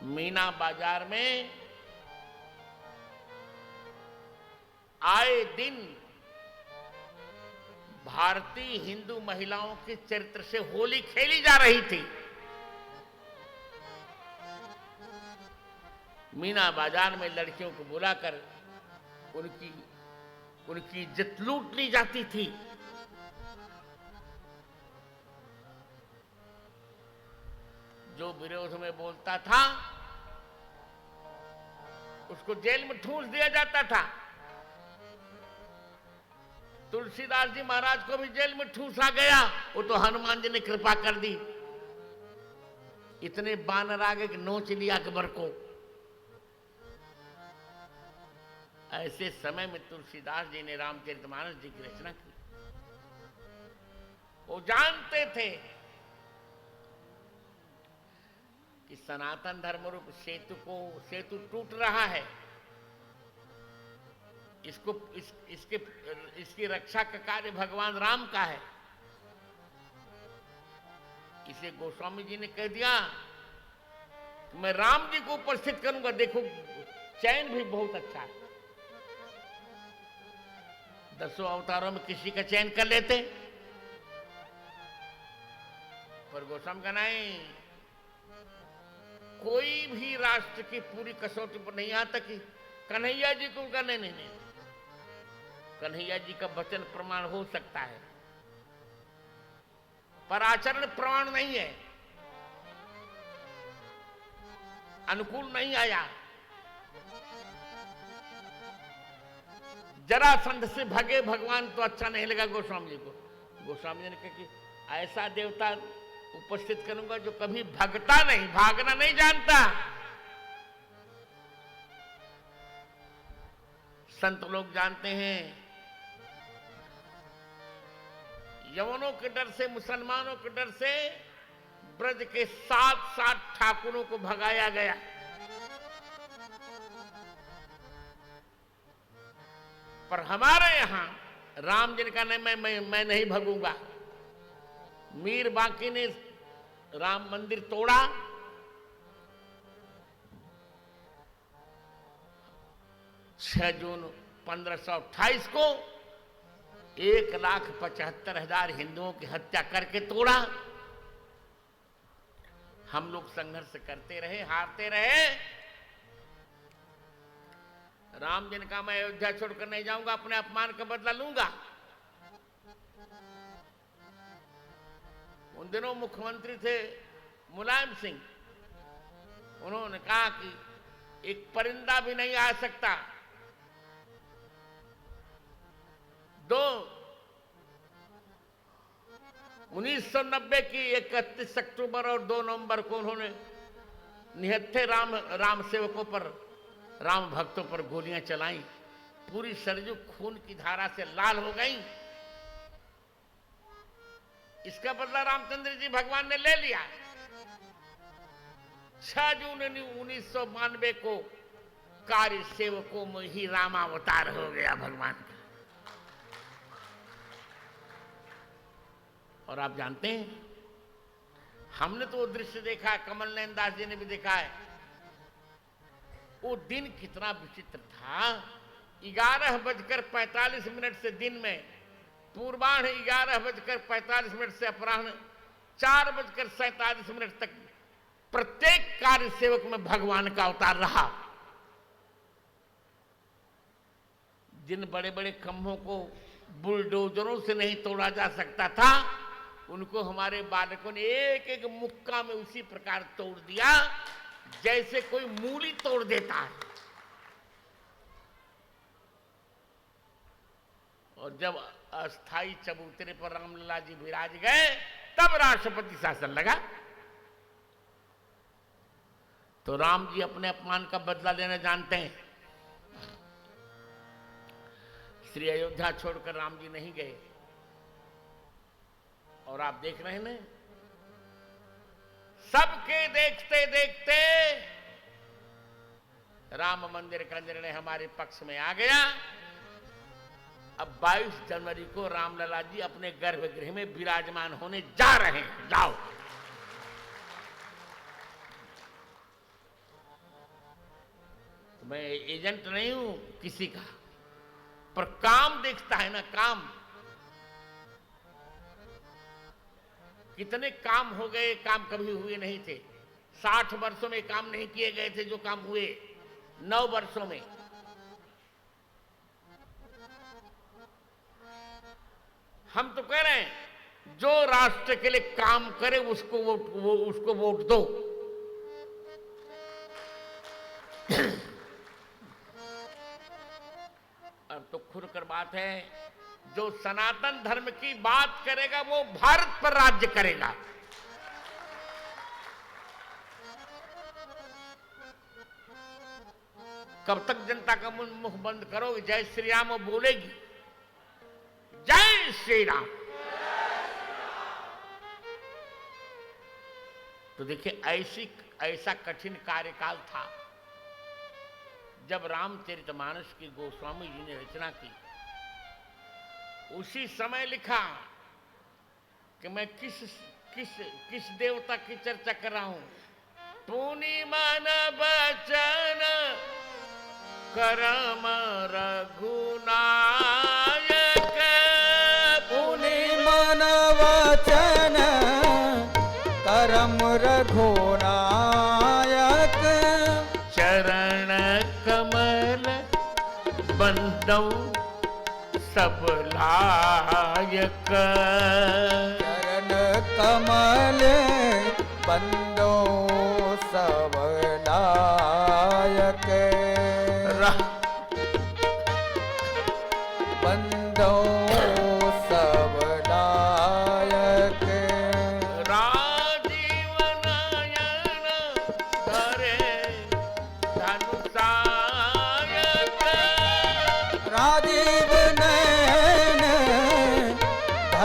मीना बाजार में आए दिन भारतीय हिंदू महिलाओं के चरित्र से होली खेली जा रही थी। मीना बाजार में लड़कियों को बुलाकर उनकी इज्जत लूट ली जाती थी। जो विरोध में बोलता था उसको जेल में ठूंस दिया जाता था। तुलसीदास जी महाराज को भी जेल में ठूंसा गया, वो तो हनुमान जी ने कृपा कर दी। इतने बानर आ गए कि नोच लिया अकबर को। ऐसे समय में तुलसीदास जी ने रामचरितमानस जी की रचना की। वो जानते थे कि सनातन धर्म रूप सेतु टूट रहा है। इसकी रक्षा का कार्य भगवान राम का है। इसे गोस्वामी जी ने कह दिया कि मैं राम जी को उपस्थित करूंगा। देखो चैन भी बहुत अच्छा है। 10 अवतारों में किसी का चयन कर लेते, पर गोस्वामी का नहीं। कोई भी राष्ट्र की पूरी कसौटी पर नहीं आता कि कन्हैया जी को उनका नहीं। कन्हैया जी का वचन प्रमाण हो सकता है, पर आचरण प्रमाण नहीं है। अनुकूल नहीं आया। जरासंध से भगे भगवान तो अच्छा नहीं लगा गोस्वामी जी को। गोस्वामी जी ने कहा कि ऐसा देवता उपस्थित करूंगा जो कभी भगता नहीं, भागना नहीं जानता। संत लोग जानते हैं यवनों के डर से, मुसलमानों के डर से ब्रज के 7 ठाकुरों को भगाया गया। पर हमारे यहां राम जी ने कहा नहीं, मैं नहीं भगूंगा। मीर बांकी ने राम मंदिर तोड़ा, 6 जून 1528 को 1,75,000 हिंदुओं की हत्या करके तोड़ा। हम लोग संघर्ष करते रहे, हारते रहे। राम जी ने कहा मैं अयोध्या छोड़कर नहीं जाऊंगा, अपने अपमान का बदला लूंगा। उन दिनों मुख्यमंत्री थे मुलायम सिंह। उन्होंने कहा कि एक परिंदा भी नहीं आ सकता। 1990 की 31 अक्टूबर और 2 नवंबर को उन्होंने निहत्थे राम सेवकों पर, राम भक्तों पर गोलियां चलाई। पूरी सरजू खून की धारा से लाल हो गई। इसका बदला रामचंद्र जी भगवान ने ले लिया। 6 जून 1992 को कार्य सेवकों में ही रामावतार हो गया भगवान का। और आप जानते हैं, हमने तो वो दृश्य देखा है, कमल नयन दास जी ने भी देखा है। वो दिन कितना विचित्र था। 11:45 से दिन में, पूर्वाह्न 11:45 से अपराह्न 4:47 तक प्रत्येक कार्य सेवक में भगवान का अवतार रहा। जिन बड़े बड़े खंभों को बुलडोजरों से नहीं तोड़ा जा सकता था, उनको हमारे बालकों ने एक एक मुक्का में उसी प्रकार तोड़ दिया जैसे कोई मूली तोड़ देता है। और जब अस्थाई चबूतरे पर रामलला जी विराज गए, तब राष्ट्रपति शासन लगा। तो राम जी अपने अपमान का बदला लेना जानते हैं। श्री अयोध्या छोड़कर राम जी नहीं गए। और आप देख रहे हैं ना, सबके देखते देखते राम मंदिर का निर्णय हमारे पक्ष में आ गया। अब 22 जनवरी को रामलला जी अपने गर्भगृह में विराजमान होने जा रहे हैं। जाओ। मैं एजेंट नहीं हूं किसी का, पर काम देखता है ना, काम। कितने काम हो गए, काम कभी हुए नहीं थे। 60 वर्षों में काम नहीं किए गए थे जो काम हुए 9 वर्षों में। हम तो कह रहे हैं जो राष्ट्र के लिए काम करे उसको वोट दो। अब तो खुलकर बात है, जो सनातन धर्म की बात करेगा वो भारत पर राज्य करेगा। कब तक जनता का मुंह बंद करोगे? जय श्री राम वो बोलेगी। जय श्री राम। तो देखिए, ऐसा कठिन कार्यकाल था जब रामचरितमानस की गोस्वामी जी ने रचना की। उसी समय लिखा कि मैं किस देवता की चर्चा कर रहा हूं। पुनि मन बचन करम रघुनायक, पुनि मन वचन करम रघुनायक, चरण कमल बंदौ सब लायक, चरण कमल बंदो सब लायक, बंदो सब लायक।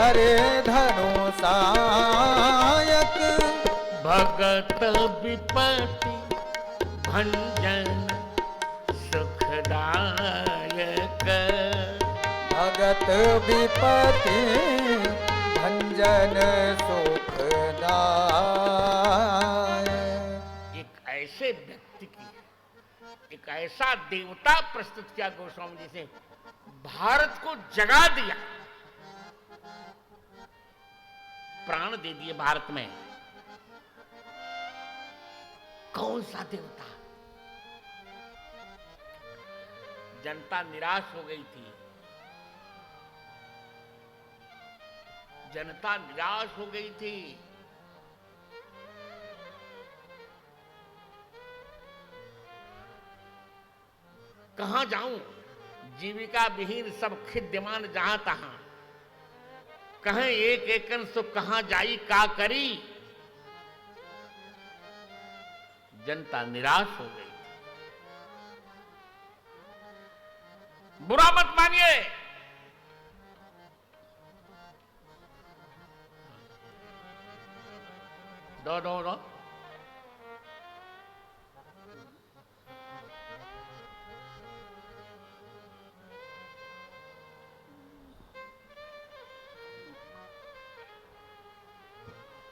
धरे धनु सायक भगत विपत्ति भंजन सुखदायक। भगत विपत्ति भंजन सुखदायक। एक ऐसे व्यक्ति की, एक ऐसा देवता प्रस्तुत किया गोस्वामी जी से, भारत को जगा दिया, प्राण दे दिए भारत में। कौन सा देवता? जनता निराश हो गई थी, जनता निराश हो गई थी। कहां जाऊं, जीविका विहीन सब खिद्यमान जहां तहां, कहें एक एकन सो कहां जाई का करी। जनता निराश हो गई। बुरा मत मानिए, दो दो दो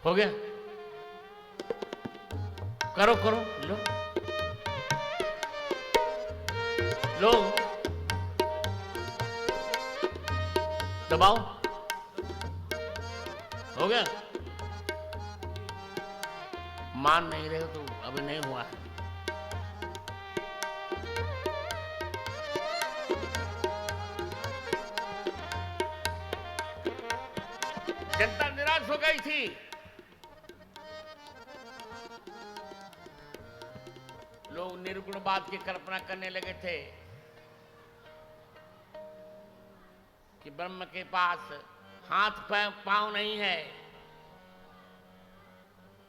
हो गया, करो करो, लो लो, दबाओ, हो गया। मान नहीं रहे हो तो अभी नहीं हुआ है। जनता निराश हो गई थी। लोग निर्गुणवाद की कल्पना करने लगे थे कि ब्रह्म के पास हाथ पांव नहीं है,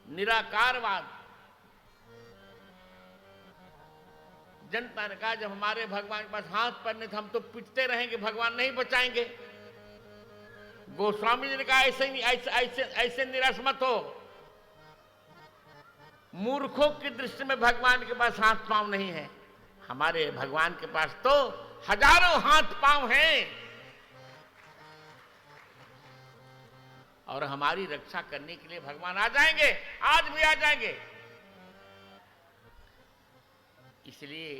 निराकारवाद। जनता ने कहा जब हमारे भगवान के पास हाथ पैर नहीं, हम तो पिटते रहेंगे, भगवान नहीं बचाएंगे। गोस्वामी जी ने कहा ऐसे नहीं, ऐसे निराश मत हो। मूर्खों की दृष्टि में भगवान के पास हाथ पांव नहीं है, हमारे भगवान के पास तो हजारों हाथ पांव हैं और हमारी रक्षा करने के लिए भगवान आ जाएंगे, आज भी आ जाएंगे। इसलिए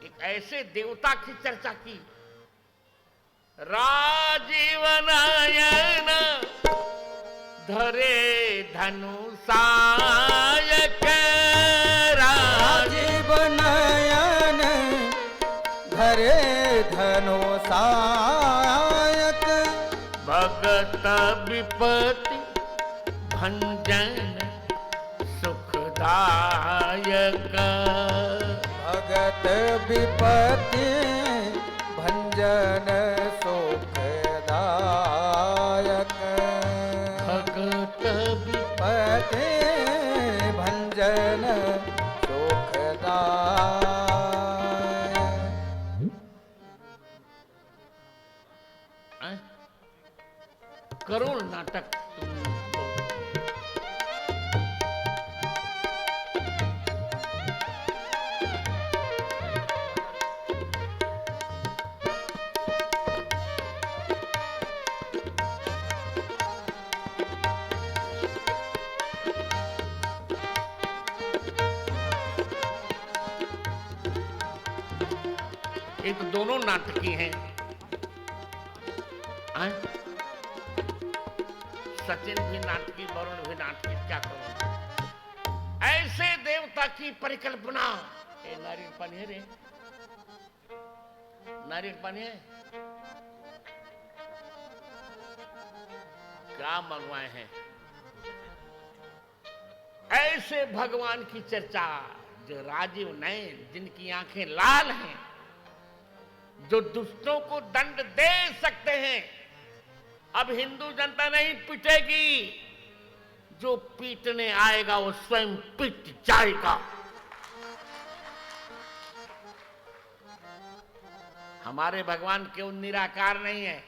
एक ऐसे देवता की चर्चा की, राजीव नयन धरे धनु सायक। राजीव नयन धरे धनु सायक। भगत विपत्ति भंजन सुखदायक। भगत विपत्ति भंजन सुखदायक। भगत विपत्ति भंजन सुखदायक। करोड़ नाटक तुम एक दोनों नाटकी हैं। सचिन भी नाटकी, वरुण भी नाटकी, क्या करो। ऐसे देवता की परिकल्पना। ए नारियल पानी है रे, नारियल पानी है, क्या मंगवाए हैं। ऐसे भगवान की चर्चा, जो राजीव नयन, जिनकी आंखें लाल हैं, जो दुष्टों को दंड दे सकते हैं। अब हिंदू जनता नहीं पिटेगी, जो पीटने आएगा वो स्वयं पिट जाएगा। हमारे भगवान केवल निराकार नहीं है,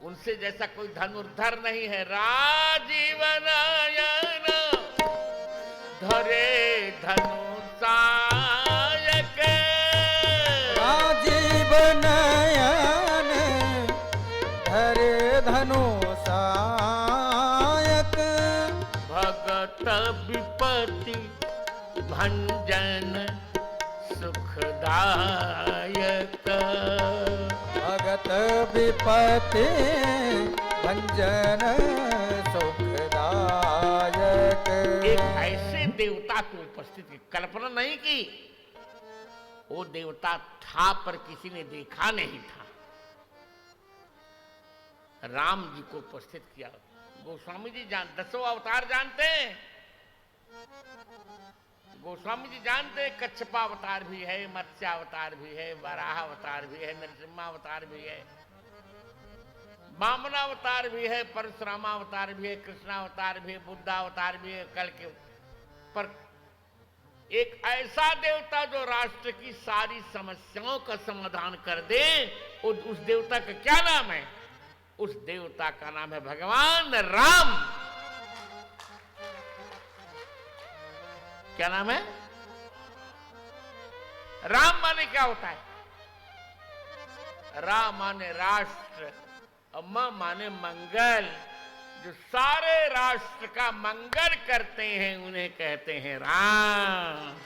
उनसे जैसा कोई धनुर्धर नहीं है। राजीव नयन धरे धनुषायक, राजीव नयन धरे धनुषायक, भगत विपत्ति भंजन सुखदायक। भगत विपत्ति भंजन सुखदायक। एक ऐसे देवता को उपस्थित की कल्पना नहीं की, वो देवता था पर किसी ने देखा नहीं था। राम जी को उपस्थित किया। गोस्वामी जी दसों अवतार जानते हैं। गोस्वामी जी जानते हैं कच्छपा अवतार भी है, मत्स्य अवतार भी है, वराह अवतार भी है, नरसिम्हा अवतार भी है, वामन अवतार भी है, परशुराम अवतार भी है, कृष्ण अवतार भी है, बुद्ध अवतार भी है, कल के। पर एक ऐसा देवता जो राष्ट्र की सारी समस्याओं का समाधान कर दे, उस देवता का क्या नाम है? उस देवता का नाम है भगवान राम। क्या नाम है? राम माने क्या होता है? रा माने राष्ट्र और म माने मंगल। जो सारे राष्ट्र का मंगल करते हैं उन्हें कहते हैं राम।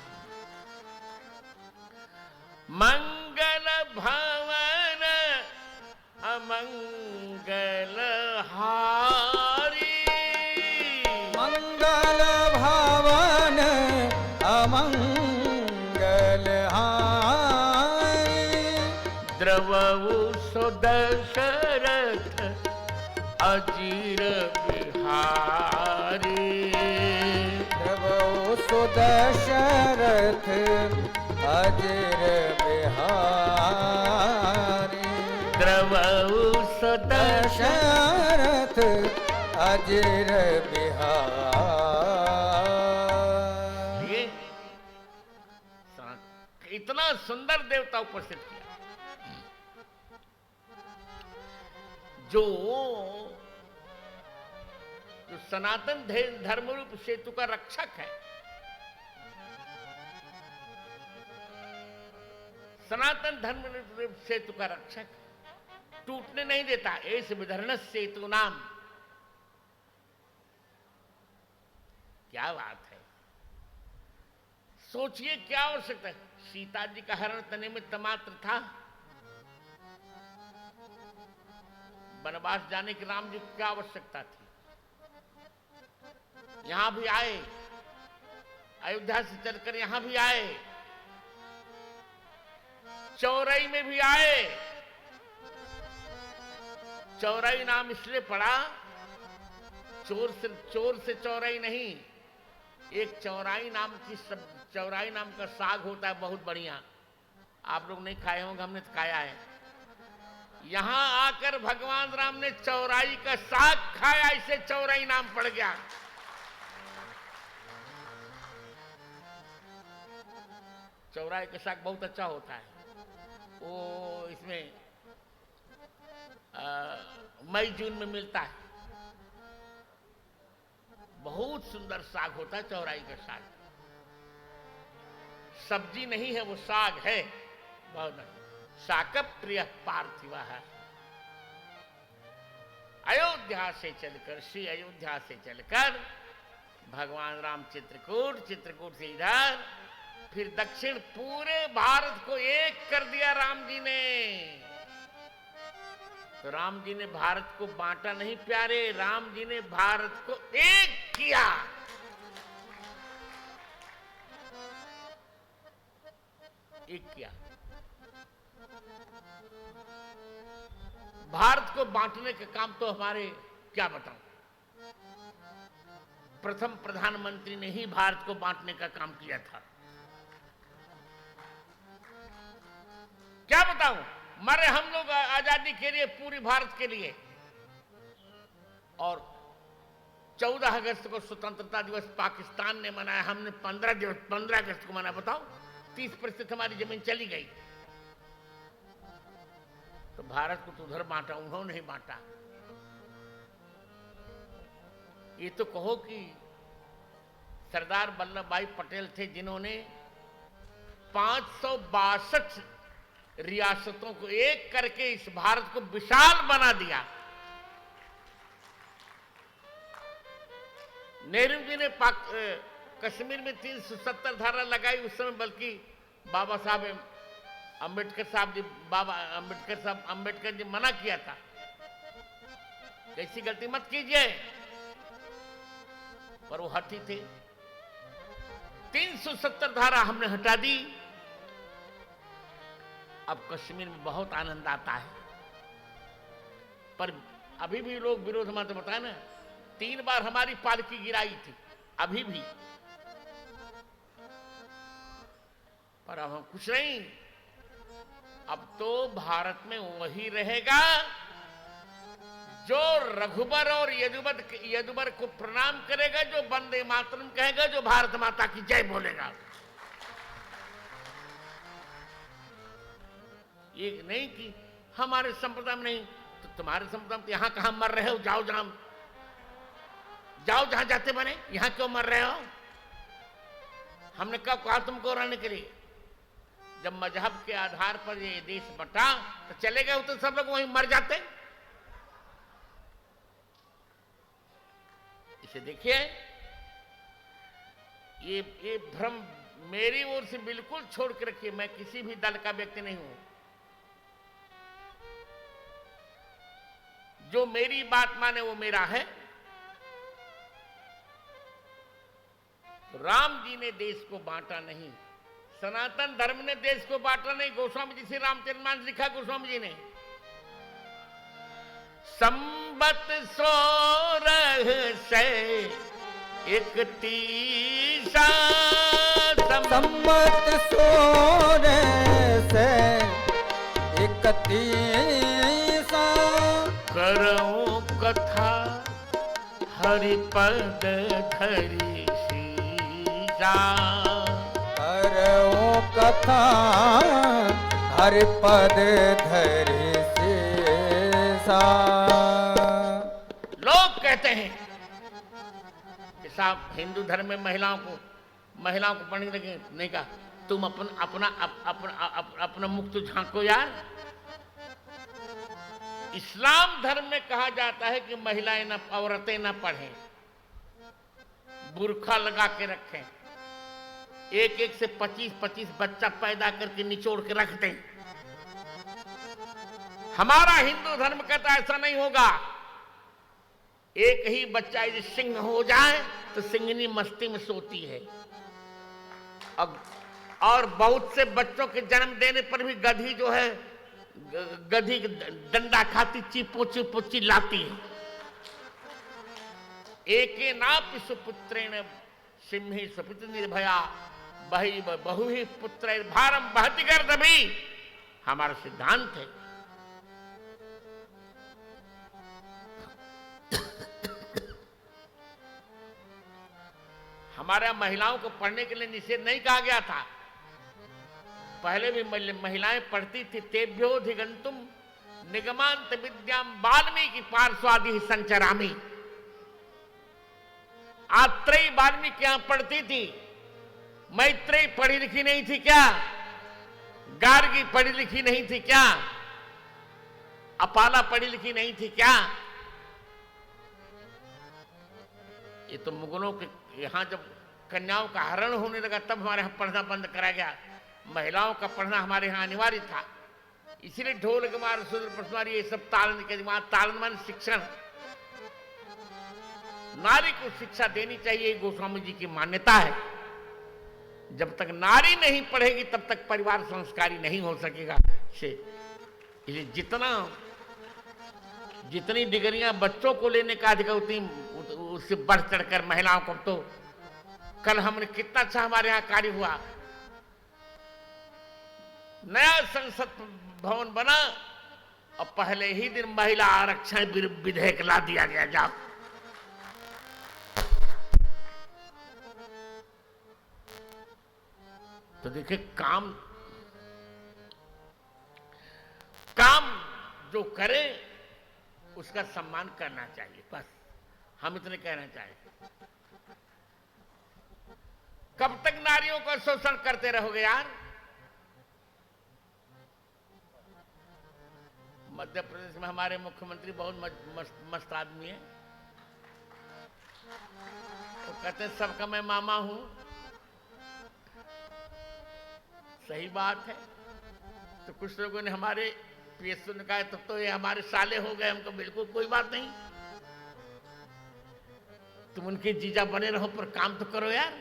मंगल भवन अमंगल हारी, मंगल भवन अमंगल हारी, द्रवऊ सुदशरथ अजीर बिहारी। द्रवो सुदशरथ अजीर बिहारी, द्रवऊ दशरथ अजीर बिहारी। ये इतना सुंदर देवता उपस्थित किया जो सनातन धर्म रूप सेतु का रक्षक है। सनातन धर्म रूप सेतु का रक्षक टूटने नहीं देता। एस विधर्ण सेतु नाम। क्या बात है। सोचिए क्या आवश्यकता है। सीता जी का हरण निमित्त मात्र था। वनवास जाने की राम जी को क्या आवश्यकता थी? यहां भी आए, अयोध्या से चलकर यहां भी आए, चौराई में भी आए। चौराई नाम इसलिए पड़ा, चोर से चौराई नहीं, एक चौराई नाम का साग होता है बहुत बढ़िया। आप लोग नहीं खाए होंगे, हमने तो खाया है। यहां आकर भगवान राम ने चौराई का साग खाया, इसे चौराई नाम पड़ गया। चौराई का साग बहुत अच्छा होता है। वो इसमें मई जून में मिलता है। बहुत सुंदर साग होता है चौराई का साग। सब्जी नहीं है, वो साग है। बहुत साक प्रिय पार्थिव है। अयोध्या से चलकर, श्री अयोध्या से चलकर भगवान राम चित्रकूट, चित्रकूट से इधर, फिर दक्षिण, पूरे भारत को एक कर दिया राम जी ने। तो राम जी ने भारत को बांटा नहीं प्यारे, राम जी ने भारत को एक किया। एक किया। भारत को बांटने का काम तो हमारे, क्या बताऊं, प्रथम प्रधानमंत्री ने ही भारत को बांटने का काम किया था। क्या बताऊं, मरे हम लोग आजादी के लिए, पूरी भारत के लिए। और 14 अगस्त को स्वतंत्रता दिवस पाकिस्तान ने मनाया, हमने 15 अगस्त को मनाया। बताओ, 30% हमारी जमीन चली गई। तो भारत को तो उधर बांटा, उन्होंने नहीं बांटा। ये तो कहो कि सरदार वल्लभ भाई पटेल थे जिन्होंने 562 रियासतों को एक करके इस भारत को विशाल बना दिया। नेहरू जी ने कश्मीर में 370 धारा लगाई उस समय, बल्कि बाबा साहब अम्बेडकर जी मना किया था, ऐसी गलती मत कीजिए, पर वो हटी थे। 370 धारा हमने हटा दी। अब कश्मीर में बहुत आनंद आता है, पर अभी भी लोग विरोध में तो बताए ना, 3 बार हमारी पालकी गिराई थी, अभी भी। पर अब हम कुछ नहीं, अब तो भारत में वही रहेगा जो रघुबर और यदुबर को प्रणाम करेगा, जो वंदे मातरम कहेगा, जो भारत माता की जय बोलेगा। ये नहीं कि हमारे संप्रदाय में नहीं, तो तुम्हारे संप्रदाय में यहां कहां मर रहे हो, जाओ जहां जाते बने, यहां क्यों मर रहे हो? हमने कब कहा तुमको रहने के लिए? जब मजहब के आधार पर ये देश बटा तो चले गए तो सब लोग वहीं मर जाते। इसे देखिए, ये भ्रम मेरी ओर से बिल्कुल छोड़ के रखिए। मैं किसी भी दल का व्यक्ति नहीं हूं। जो मेरी बात माने वो मेरा है। राम जी ने देश को बांटा नहीं, सनातन धर्म ने देश को बांटा नहीं। गोस्वामी जी से रामचरितमानस लिखा गोस्वामी जी ने, संबत 16 से 31 संबत 16 से 31 करो कथा हरिपद धरि शीसा। करो कथा हरिपद धरि शीसा। लोग कहते हैं कि साहब हिंदू धर्म में महिलाओं को पढ़ने लगे। नहीं कहा, तुम अपना मुख तो झांको यार। इस्लाम धर्म में कहा जाता है कि महिलाएं ना, औरतें ना पढ़ें, बुर्खा लगा के रखें, एक से 25 बच्चा पैदा करके निचोड़ के रख दें। हमारा हिंदू धर्म कहता ऐसा नहीं होगा। एक ही बच्चा यदि सिंह हो जाए तो सिंहनी मस्ती में सोती है। अब और बहुत से बच्चों के जन्म देने पर भी गधी जो है, गधी डंडा खाती, चिपो चिल्लाती है। एके नापि सुपुत्रेण सिंही सुपुत्र निर्भया बहु ही पुत्र भारम बहति गर्दभि। हमारा सिद्धांत है। हमारे महिलाओं को पढ़ने के लिए निषेध नहीं कहा गया था। पहले भी महिलाएं पढ़ती थी। तेभ्योधिगंतुम निगमांत विद्याम वाल्मीकि पार्श्वादि संचरामी। आत्रेयी वाल्मीकि यहां पढ़ती थी। मैत्रेयी पढ़ी लिखी नहीं थी क्या? गार्गी पढ़ी लिखी नहीं थी क्या? अपाला पढ़ी लिखी नहीं थी क्या? ये तो मुगलों के यहां जब कन्याओं का हरण होने लगा तब हमारे यहां पढ़ना बंद करा गया। महिलाओं का पढ़ना हमारे यहां अनिवार्य था। इसलिए ढोल गमार सूद्र पसमार ये सब तालन के दिमाग, तालन मान शिक्षण। नारी को शिक्षा देनी चाहिए, गोस्वामी जी की मान्यता है। जब तक नारी नहीं पढ़ेगी तब तक परिवार संस्कारी नहीं हो सकेगा। इसलिए जितनी डिग्रियां बच्चों को लेने का अधिकार होती, उससे बढ़ चढ़कर महिलाओं को। तो कल हमने कितना अच्छा हमारे यहां कार्य हुआ। नया संसद भवन बना और पहले ही दिन महिला आरक्षण विधेयक ला दिया गया। जाओ, तो देखिए काम जो करे उसका सम्मान करना चाहिए बस। हम इतने कहना चाहेंगे। कब तक नारियों का शोषण करते रहोगे यार? मध्य प्रदेश में हमारे मुख्यमंत्री बहुत मस्त आदमी है। तो कहते हैं सबका मैं मामा हूं। सही बात है। तो कुछ लोगों ने हमारे पीएसओ ने कहा तब तो ये हमारे साले हो गए। हमको बिल्कुल कोई बात नहीं, तुम उनके जीजा बने रहो पर काम तो करो यार।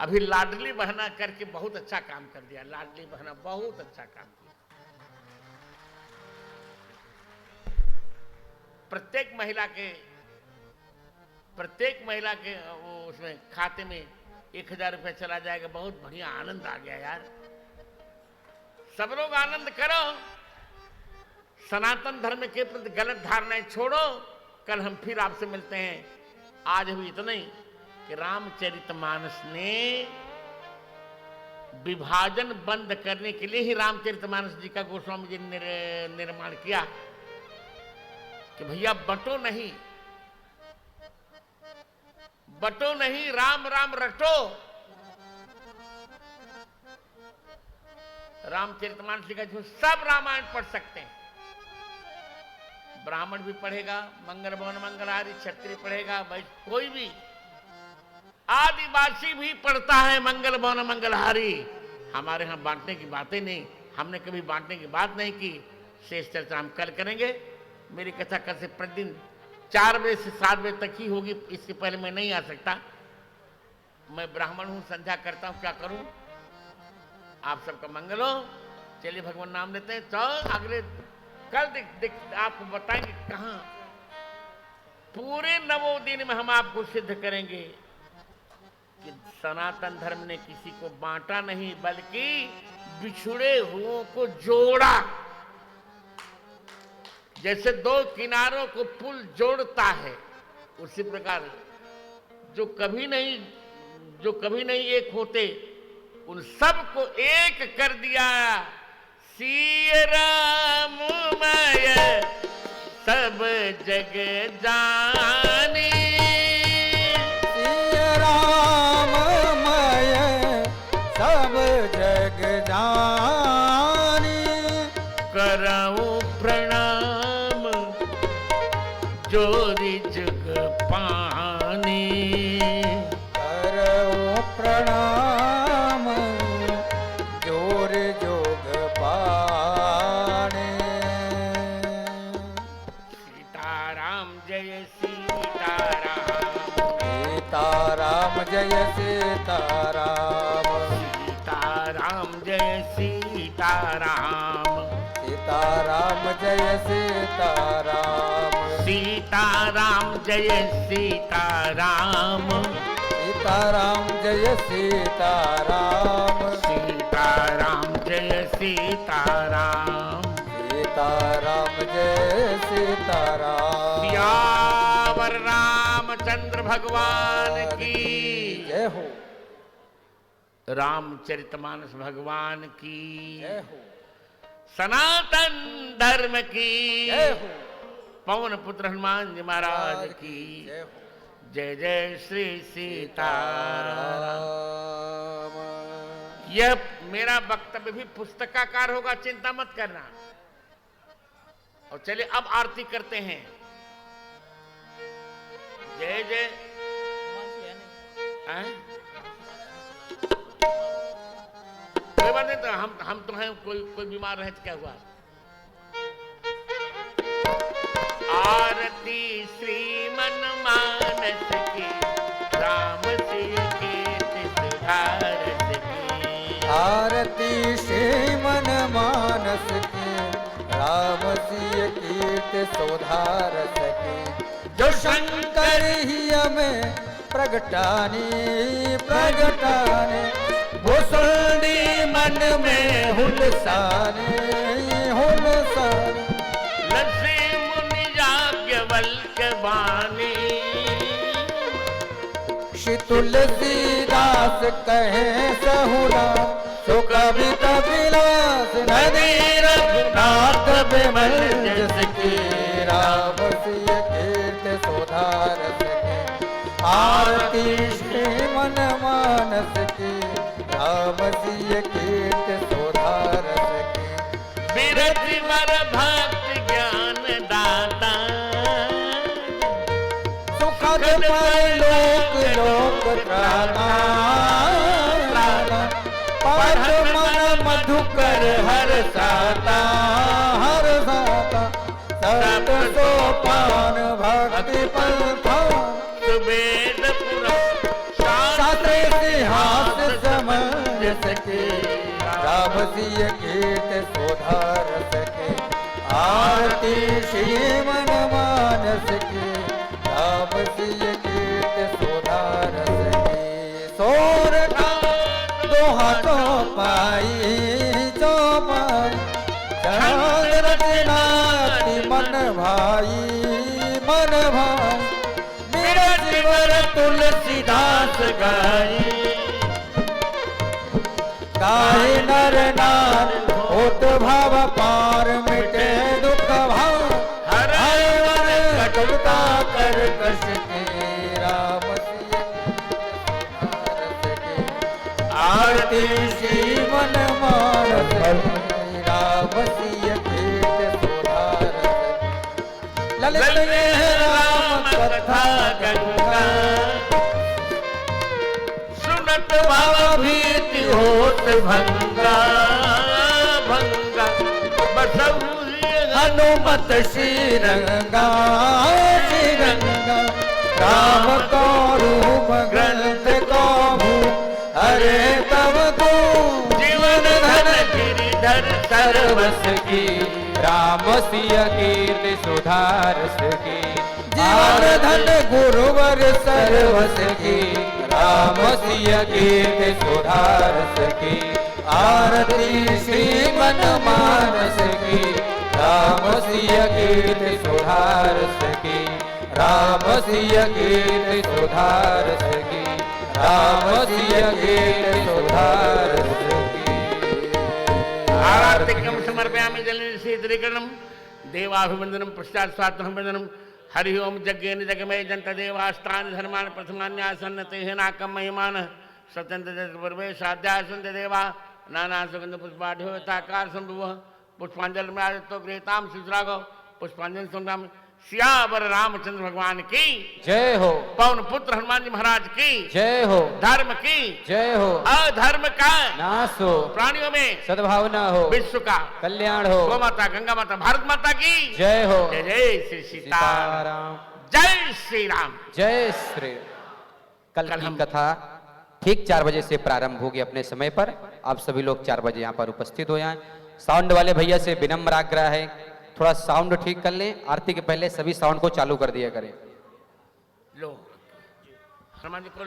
अभी लाडली बहना करके बहुत अच्छा काम कर दिया। लाडली बहना बहुत अच्छा काम किया। प्रत्येक महिला के वो उसमें खाते में 1000 रुपये चला जाएगा। बहुत बढ़िया, आनंद आ गया यार। सब लोग आनंद करो। सनातन धर्म के प्रति गलत धारणाएं छोड़ो। कल हम फिर आपसे मिलते हैं। आज भी इतना ही कि रामचरितमानस ने विभाजन बंद करने के लिए ही रामचरितमानस जी का गोस्वामी जी ने निर्माण किया कि भैया बटो नहीं, राम राम रटो। रामचरितमानस लिखा जो सब रामायण पढ़ सकते हैं। ब्राह्मण भी पढ़ेगा, मंगल भवन मंगलहारी, क्षत्रिय पढ़ेगा, भाई कोई भी, आदिवासी भी पढ़ता है मंगल भवन मंगलहारी। हमारे यहाँ बांटने की बातें नहीं, हमने कभी बांटने की बात नहीं की। शेष चर्चा हम कल करेंगे। मेरी कथा कल से प्रतिदिन 4 बजे से 7 बजे तक ही होगी। इसके पहले मैं नहीं आ सकता। मैं ब्राह्मण हूं, संध्या करता हूं, क्या करूं। आप सबका मंगल हो। चलिए भगवान नाम लेते हैं। तो अगले कल आपको बताएंगे कहां। पूरे 9 दिन में हम आपको सिद्ध करेंगे कि सनातन धर्म ने किसी को बांटा नहीं, बल्कि बिछुड़े हुओं को जोड़ा। जैसे 2 किनारों को पुल जोड़ता है, उसी प्रकार जो कभी नहीं एक होते, उन सबको एक कर दिया। सिय राममय सब जग जानी, सिय राममय सब जग जानी। करऊं प्रणाम जोरी जग पानी, करो प्रणाम जोर जोग पाने। सीताराम जय सीताराम, सीताराम जय सीताराम, सीताराम जय सीताराम, सीताराम जय सीताराम, सीताराम जय सीताराम, सीताराम जय सीताराम, सीताराम जय सीताराम, सीताराम जय सीताराम। सियावर रामचंद्र भगवान की जय हो, रामचरितमानस भगवान की जय हो, सनातन धर्म की जय हो, पवन पुत्र हनुमान जी महाराज की जय हो। जय जय श्री सीताराम। राम। यह मेरा वक्तव्य भी पुस्तकाकार होगा, चिंता मत करना। और चलिए अब आरती करते हैं। जय जय कोई बात नहीं। तो हम तो हैं, कोई बीमार रहे तो क्या हुआ। आरती श्रीमन मानस की, राम सिय कीर्ति सुधारस की। आरती श्रीमन मानस की, राम सिय कीर्ति सुधारस की। जो शंकर ही हमें प्रगटानी, वो सुनी मन में हुलसाने, लसी मुनि याज्ञवल्क्य वाणी, श्री तुलसीदास कहे सहुरा, सो कविता विलास नदी रघुनाथ बिमल जस की। राम मानस की राम सिय कीर्ति सुधारस की विरति वर भक्ति ज्ञान दाता सुखद परलोक लोक त्राता पथ मन मधुकर हर साता सत सोपान भक्ति पंथा सुवेद पुराण शास्त्र इतिहास समझ सके राम सिय कीर्ति सुधार सके आरती श्रीमन मानस की राम सिय कीर्ति सुधार सके सोर का दोहा तो पाई जो पाई चंद रचनाति मन भाई मेरा जीवर तुलसीदास गाई गाय नर नार होत भाव पार मिटे दुख भाव हर वन कटुता कर कश के राम सिय आरती श्री मन मानस राम सिय कीर्ति सुधार ललित में राम कथा गंगा सुनत भाव भीति होत भंगा भंगा बसहु हनुमत श्रीरंगा श्रीरंगा राम को रूप ग्रंथ को हरे तब को जीवन धन गिरिधर सर्वस की राम सिय कीर्ति सुधारस की जीवन धन गुरुवर सर्वस की राम सिय कीर्ति सुधारस की आरती श्री मन मानस की राम सिय कीर्ति सुधारस की राम सिय कीर्ति सुधारस की राम सिय कीर्ति सुधारस की आरतिकं समर्पयामि जलेन शीतलीकरणं देवाभिवंदनं पश्चात् स्वात्मवंदनं हरि ओम यज्ञेन जगमय जंत देवास्तानि धर्मान् प्रथमान्यासन्न तेहनाकं महिमान स्वतंत्र प्रवेशाध्याय सन्त देवा नाना सुगंध पुष्पाढ्योताकार संभव पुष्पांजलि में तो गृहताम सुरागो पुष्पांजलि संग्राम सियावर रामचंद्र भगवान की जय हो पवन पुत्र हनुमान जी महाराज की जय हो धर्म की जय हो अधर्म का नाश हो प्राणियों में सद्भावना हो विश्व का कल्याण हो गौ माता गंगा माता भारत माता की जय हो जय जय श्री सीताराम जय श्री राम जय श्री कल कल की हम- कथा ठीक 4 बजे से प्रारंभ होगी अपने समय पर। आप सभी लोग 4 बजे यहाँ पर उपस्थित हो जाएं। साउंड वाले भैया से विनम्र आग्रह है, थोड़ा साउंड ठीक कर लें। आरती के पहले सभी साउंड को चालू कर दिया करें। लो हनुमान जी को